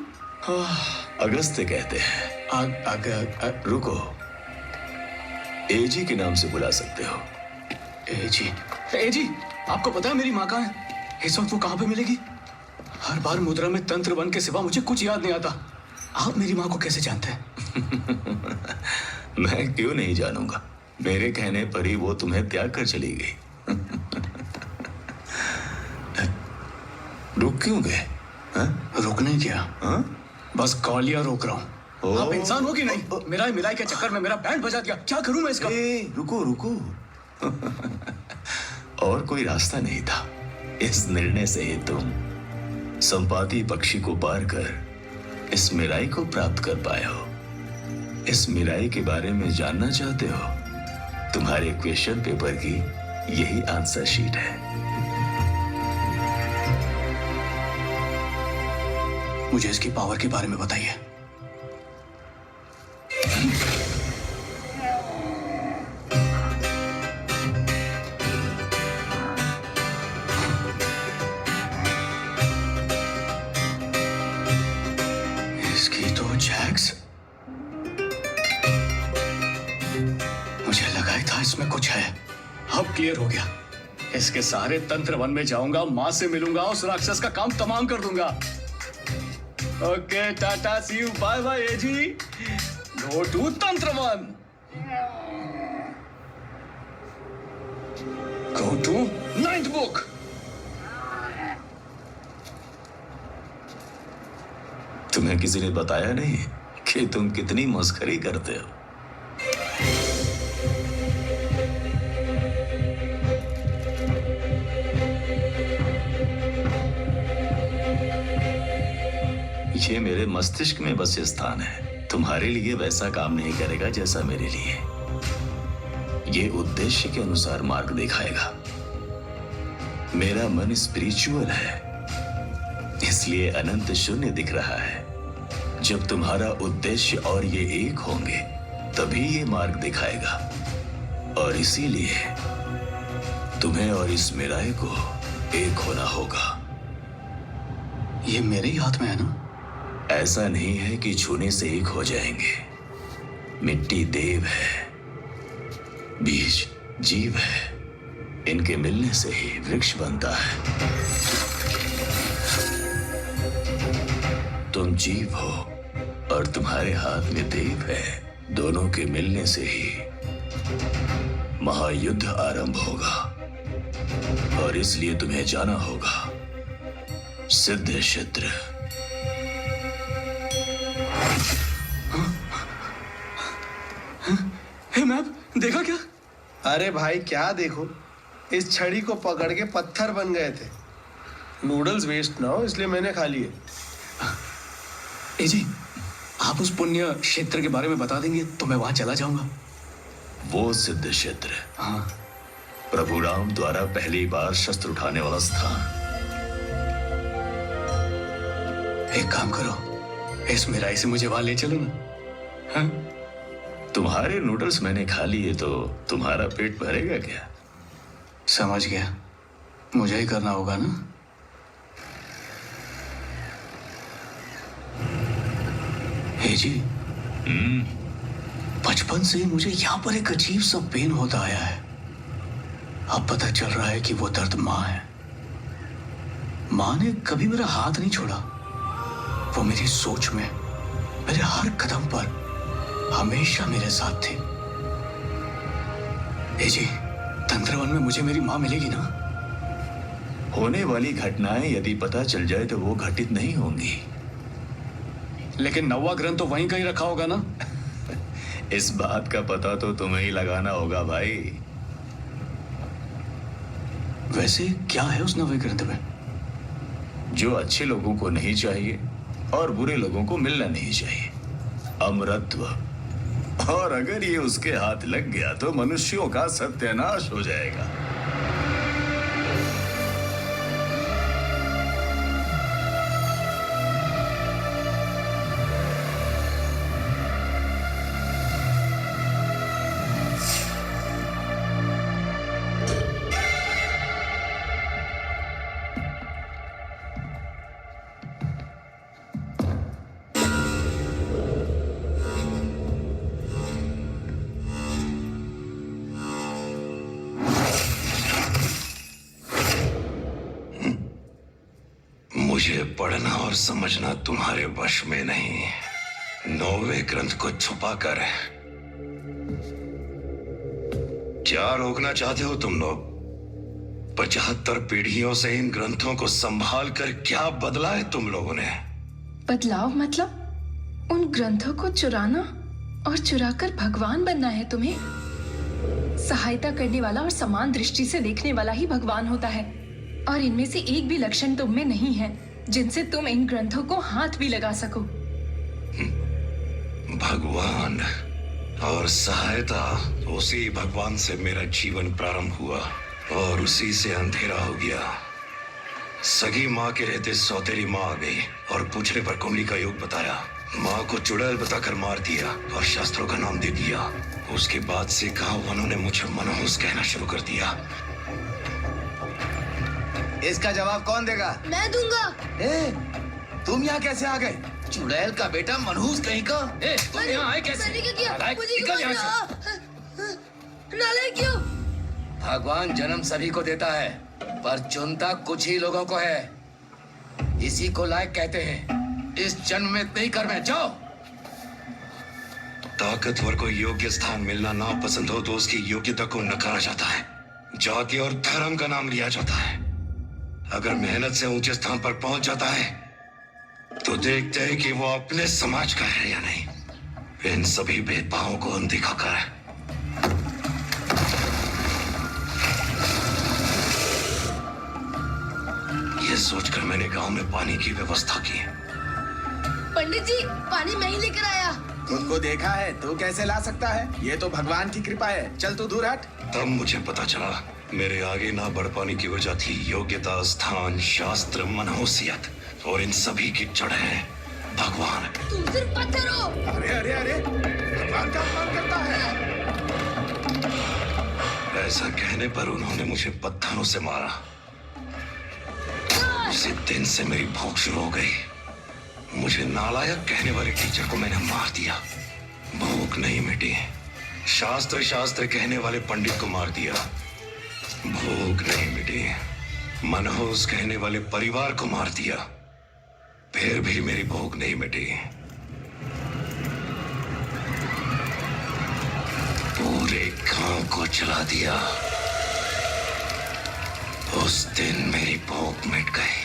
Speaker 10: अगस्त्य कहते हैं। रुको, एजी के नाम से बुला सकते हो।
Speaker 15: एजी? एजी, आपको पता है मेरी माँ कहाँ है? इस वक्त वो कहाँ पे मिलेगी? हर बार मुद्रा में तंत्र बन के सिवा मुझे कुछ याद नहीं आता। आप मेरी माँ को कैसे जानते हैं?
Speaker 10: मैं क्यों नहीं जानूंगा? मेरे कहने पर ही वो तुम्हें त्याग कर चली गई। रुक क्यों गए?
Speaker 15: रुकने क्या? बस कॉलिया रोक रहा हूँ। आप इंसान हो कि नहीं? मेरा मिलाई के चक्कर में मेरा बैंड बजा दिया। क्या करूं मैं इसका?
Speaker 10: रुको रुको। और कोई रास्ता नहीं था। इस निर्णय से ही तुम संपाती पक्षी को पार कर इस मिराई को प्राप्त कर पाए हो। इस मिराई के बारे में जानना चाहते हो? तुम्हारे क्वेश्चन पेपर की यही आंसर शीट है।
Speaker 15: मुझे इसकी पावर के बारे में बताइए। इसकी तो जैक्स, मुझे लगा ही था इसमें कुछ है। अब क्लियर हो गया। इसके सारे तंत्र वन में जाऊंगा, मां से मिलूंगा, उस राक्षस का काम तमाम कर दूंगा। Okay, tata, see you, bye bye एजी। गो टू तंत्र one. Go to 9th book.
Speaker 10: तुम्हें किसी ने बताया नहीं कि तुम कितनी मस्खरी करते हो? ये मेरे मस्तिष्क में बस स्थान है। तुम्हारे लिए वैसा काम नहीं करेगा जैसा मेरे लिए। ये उद्देश्य के अनुसार मार्ग दिखाएगा। मेरा मन स्पिरिचुअल है, इसलिए अनंत शून्य दिख रहा है। जब तुम्हारा उद्देश्य और ये एक होंगे तभी ये मार्ग दिखाएगा। और इसीलिए तुम्हें और इस मिराई को एक होना होगा।
Speaker 15: ये मेरे ही हाथ में है ना?
Speaker 10: ऐसा नहीं है कि छूने से एक हो जाएंगे। मिट्टी देव है, बीज जीव है। इनके मिलने से ही वृक्ष बनता है। तुम जीव हो और तुम्हारे हाथ में देव है। दोनों के मिलने से ही महायुद्ध आरंभ होगा। और इसलिए तुम्हें जाना होगा सिद्ध क्षेत्र।
Speaker 15: हे मैप, देखा क्या?
Speaker 14: अरे भाई क्या देखो, इस छड़ी को पकड़ के पत्थर बन गए थे। नूडल्स वेस्ट ना हो इसलिए मैंने खा लिए।
Speaker 15: जी, आप उस पुण्य क्षेत्र के बारे में बता देंगे तो मैं वहां चला जाऊंगा।
Speaker 10: वो सिद्ध क्षेत्र, हाँ, प्रभु राम द्वारा पहली बार शस्त्र उठाने वाला स्थान।
Speaker 15: एक काम करो, इस मिराई से मुझे वहां ले चलो ना। हाँ?
Speaker 10: तुम्हारे नूडल्स मैंने खा लिए तो तुम्हारा पेट भरेगा क्या?
Speaker 15: समझ गया, मुझे ही करना होगा ना। हे जी, बचपन से मुझे यहाँ पर एक अजीब सा पेन होता आया है। अब पता चल रहा है कि वो दर्द माँ है। माँ ने कभी मेरा हाथ नहीं छोड़ा। वो मेरी सोच में, मेरे हर कदम पर हमेशा मेरे साथ थे। हे जी, तंत्रवन में मुझे मेरी माँ मिलेगी ना?
Speaker 10: होने वाली घटनाएं यदि पता चल जाए तो वो घटित नहीं होंगी।
Speaker 15: लेकिन 9वां ग्रंथ तो वहीं कहीं रखा होगा ना?
Speaker 10: इस बात का पता तो तुम्हें ही लगाना होगा भाई।
Speaker 15: वैसे क्या है उस 9वें ग्रंथ में?
Speaker 10: जो अच्छे लोगों को नहीं चाहिए और बुरे लोगों को मिलना नहीं चाहिए। अमरत्व। और अगर ये उसके हाथ लग गया तो मनुष्यों का सत्यानाश हो जाएगा। मुझे पढ़ना और समझना तुम्हारे वश में नहीं। 9वें ग्रंथ को छुपाकर क्या रोकना चाहते हो तुम लोग? 75 पीढ़ियों से इन ग्रंथों को संभाल कर क्या बदला है तुम लोगों ने?
Speaker 11: बदलाव मतलब उन ग्रंथों को चुराना और चुराकर भगवान बनना है तुम्हें? सहायता करने वाला और समान दृष्टि से देखने वाला ही भगवान होता है, और इनमें से एक भी लक्षण तुम में नहीं है जिनसे तुम इन ग्रंथों को हाथ भी लगा सको।
Speaker 10: भगवान और सहायता, उसी भगवान से मेरा जीवन प्रारंभ हुआ और उसी से अंधेरा हो गया। सगी माँ के रहते सौतेली माँ आ गई और पूछने पर कुंडली का योग बताया। माँ को चुड़ैल बताकर मार दिया और शास्त्रों का नाम दे दिया। उसके बाद से कहा उन्होंने मुझे मनहूस कहना शुरू कर दिया।
Speaker 8: इसका जवाब कौन देगा?
Speaker 13: मैं दूंगा।
Speaker 8: तुम यहाँ कैसे आ गए?
Speaker 15: चुड़ैल का बेटा मनहूस कहीं का।
Speaker 4: तुम यहाँ आए कैसे?
Speaker 13: मैंने क्या किया?
Speaker 4: नालायक,
Speaker 13: मुझे
Speaker 4: निकल
Speaker 13: क्यों
Speaker 4: यहाँ
Speaker 13: मारा? नालायक क्यों?
Speaker 15: भगवान जन्म सभी को देता है, पर चुनता कुछ ही लोगों को है। इसी को लायक कहते हैं। इस जन्म में इतने ही कर्म है, जाओ।
Speaker 10: ताकतवर को योग्य स्थान मिलना ना पसंद हो तो उसकी योग्यता को नकारा जाता है, जाति और धर्म का नाम लिया जाता है। अगर मेहनत से ऊंचे स्थान पर पहुंच जाता है तो देखते हैं कि वो अपने समाज का है या नहीं। इन सभी भेदभावों को अनदेखा कर ये सोचकर मैंने गांव में पानी की व्यवस्था की।
Speaker 13: पंडित जी, पानी मैं ही लेकर आया।
Speaker 8: तुमको देखा है, तू कैसे ला सकता है? ये तो भगवान की कृपा है। चल तू दूर हट।
Speaker 10: तब मुझे पता चला मेरे आगे ना बढ़ पाने की वजह थी योग्यता, स्थान, शास्त्र, मनहूसियत, और इन सभी की जड़ है भगवान।
Speaker 13: तुम सिर्फ पत्थर हो।
Speaker 8: अरे अरे अरे, भगवान का अपमान करता है।
Speaker 10: ऐसा कहने पर उन्होंने मुझे पत्थरों से मारा। उसी दिन से मेरी भूख शुरू हो गई। मुझे नालायक कहने वाले टीचर को मैंने मार दिया। भूख नहीं मिटी। शास्त्र शास्त्र कहने वाले पंडित को मार दिया। भूख नहीं मिटी। मनहूस कहने वाले परिवार को मार दिया। फिर भी मेरी भूख नहीं मिटी। पूरे गांव को जला दिया। उस दिन मेरी भूख मिट गई।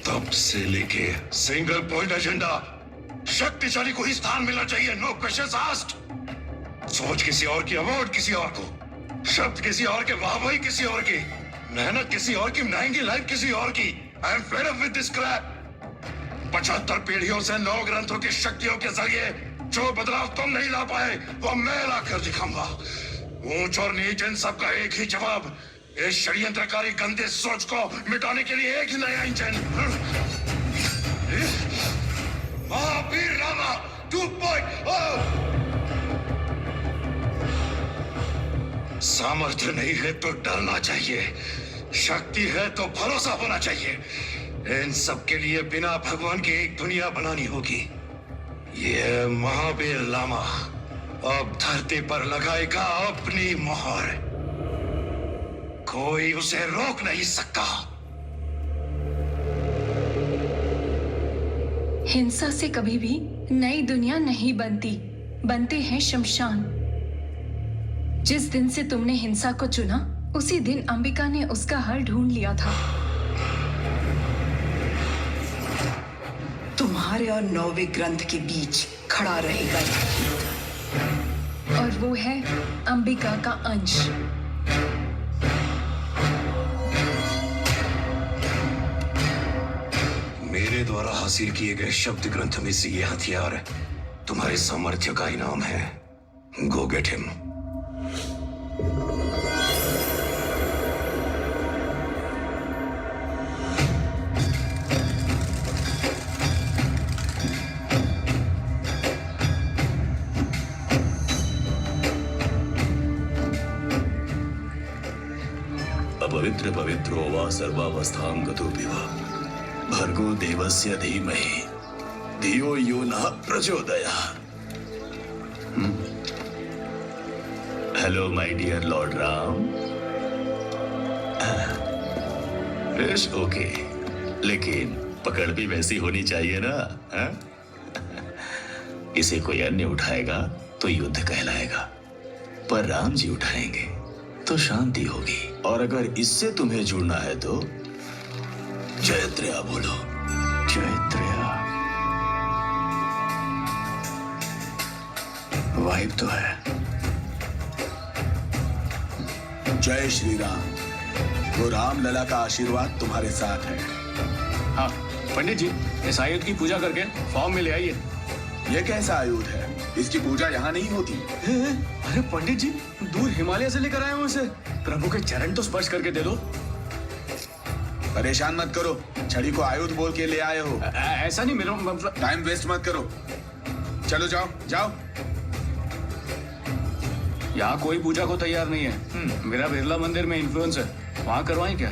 Speaker 10: तब से लेके सिंगल पॉइंट एजेंडा, शक्तिशाली को ही स्थान मिलना चाहिए, नो क्वेश्चंस आस्क्ड। सोच किसी और की, अवार्ड किसी और को, शब्द किसी और के, वाहवाही किसी और की, मेहनत किसी और की, महंगी लाइफ किसी और की। I am fed up with this crap. 75 पीढ़ियों से 9 ग्रंथों की शक्तियों के जरिए जो बदलाव तुम नहीं ला पाए वो मैं लाकर दिखाऊंगा। ऊंच और नीच इन सबका एक ही जवाब, इस षड्यंत्रकारी गंदे सोच को मिटाने के लिए एक ही नया इंजन। महावीर रामा 2.0। सामर्थ्य नहीं है तो डरना चाहिए, शक्ति है तो भरोसा होना चाहिए। इन सब के लिए बिना भगवान की एक दुनिया बनानी होगी। ये महावीर लामा अब धरती पर लगाएगा अपनी मोहर। कोई उसे रोक नहीं सकता।
Speaker 11: हिंसा से कभी भी नई दुनिया नहीं बनती, बनते हैं शमशान। जिस दिन से तुमने हिंसा को चुना उसी दिन अंबिका ने उसका हल ढूंढ लिया था।
Speaker 5: तुम्हारे और 9वें ग्रंथ के बीच खड़ा रहेगा,
Speaker 11: और वो है अंबिका का अंश।
Speaker 10: मेरे द्वारा हासिल किए गए शब्द ग्रंथ में से ये हथियार तुम्हारे सामर्थ्य का इनाम है। गो गेट हिम। अपवित्र पवित्रो वा सर्वावस्थां गतो विवा भर्गो देवस्य धीमहि धियो यो नः प्रचोदयात्। Hello my dear lord Ram. It's okay, लेकिन पकड़ भी वैसी होनी चाहिए ना, हा? इसे कोई अन्य उठाएगा तो युद्ध कहलाएगा, पर राम जी उठाएंगे तो शांति होगी। और अगर इससे तुम्हें जुड़ना है तो जयत्र्या बोलो।
Speaker 15: जयत्र्या वाइब तो है। जय श्री राम। वो राम लला का आशीर्वाद तुम्हारे साथ है।
Speaker 7: हाँ पंडित जी, इस आयुध की पूजा करके फॉर्म में ले आइए।
Speaker 8: ये कैसा आयुध है? इसकी पूजा यहाँ नहीं होती।
Speaker 7: अरे पंडित जी, दूर हिमालय से लेकर आए हूँ इसे। प्रभु के चरण तो स्पर्श करके दे दो।
Speaker 8: परेशान मत करो, छड़ी को आयुध बोल के ले आए हो।
Speaker 7: ऐसा नहीं, मेरा मतलब।
Speaker 8: टाइम वेस्ट मत करो, चलो जाओ जाओ।
Speaker 7: यहाँ कोई पूजा को तैयार नहीं है। मेरा बिरला मंदिर में इन्फ्लुएंस है, वहाँ करवाएं क्या?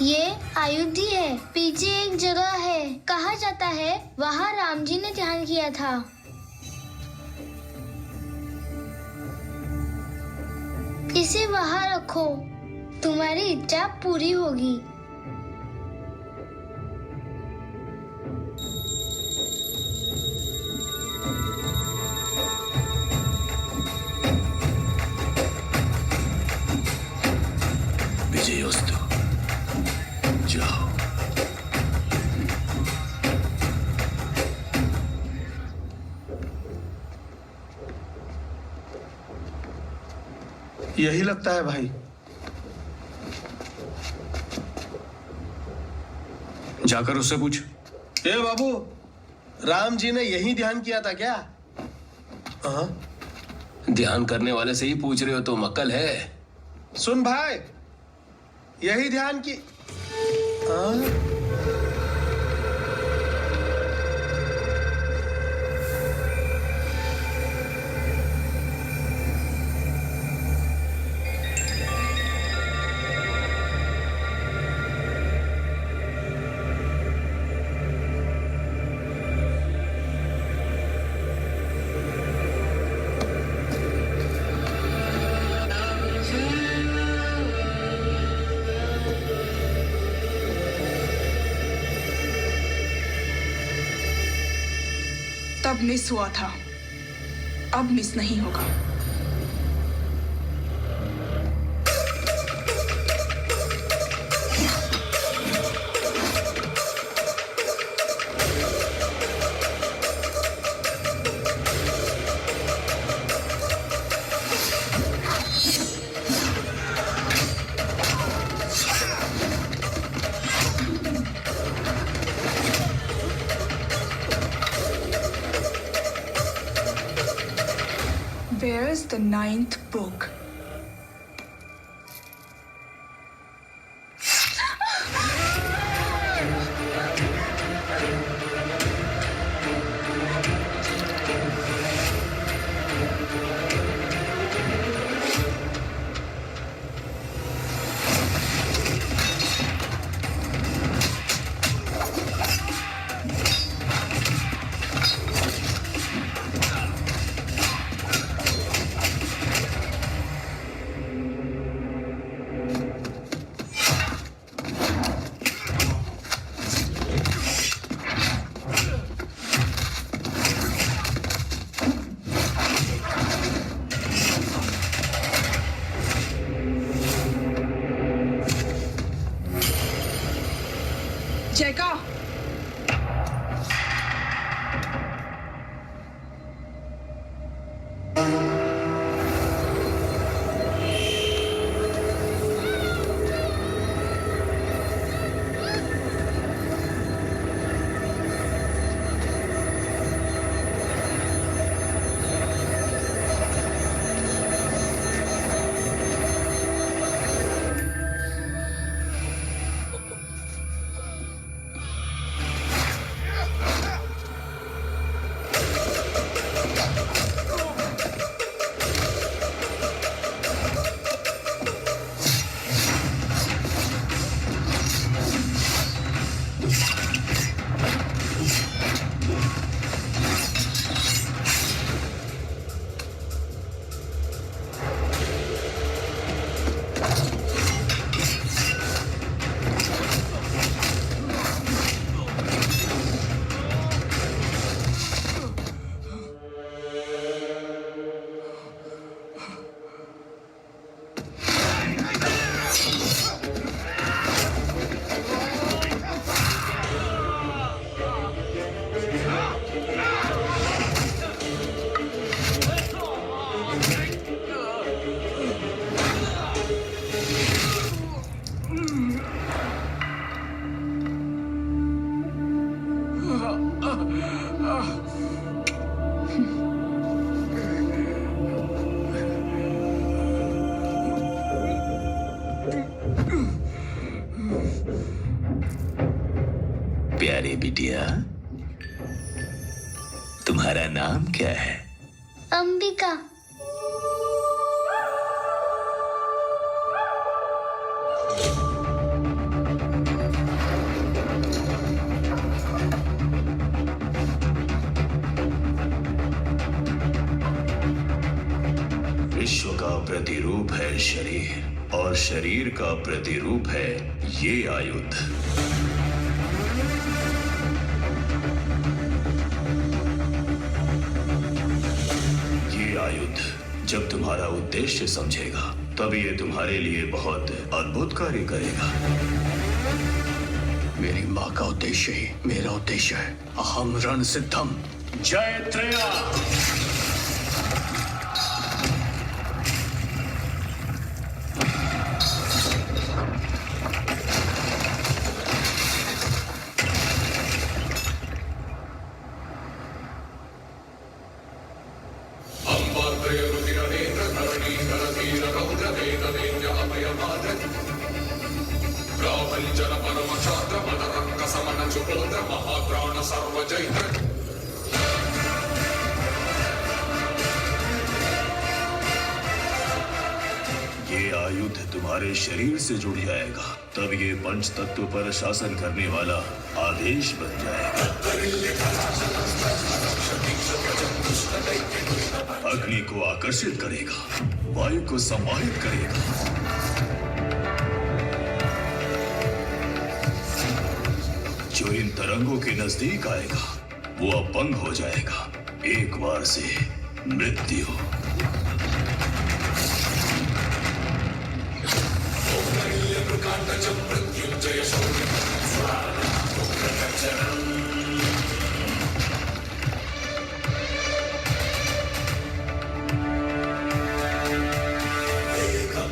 Speaker 13: ये अयोध्या है, पीछे एक जगह है, कहा जाता है वहाँ राम जी ने ध्यान किया था। इसे वहाँ रखो, तुम्हारी इच्छा पूरी होगी।
Speaker 10: विजयोस्तु, जाओ।
Speaker 14: यही लगता है भाई।
Speaker 7: जाकर उससे पूछ।
Speaker 14: ए बाबू, राम जी ने यही ध्यान किया था क्या?
Speaker 10: ध्यान करने वाले से ही पूछ रहे हो तो मक्कल है।
Speaker 14: सुन भाई, यही ध्यान की।
Speaker 5: तब मिस हुआ था, अब मिस नहीं होगा। Where's the 9th book? जयका,
Speaker 10: प्यारे बिटिया, तुम्हारा नाम क्या है?
Speaker 13: अंबिका।
Speaker 10: विश्व का प्रतिरूप है शरीर और शरीर का प्रतिरूप है ये आयुध। ये आयुध जब तुम्हारा उद्देश्य समझेगा तब ये तुम्हारे लिए बहुत अद्भुत कार्य करेगा।
Speaker 15: मेरी माँ का उद्देश्य ही मेरा उद्देश्य है। अहम रण सिद्धम।
Speaker 7: जय त्रेया।
Speaker 10: ये आयुध तुम्हारे शरीर से जुड़ जाएगा तब ये पंच तत्व पर शासन करने वाला आदेश बन जाएगा। अग्नि को आकर्षित करेगा, वायु को सम्मानित करेगा। जो इन तरंगों के नजदीक आएगा वो अपंग हो जाएगा। एक बार से मृत्यु।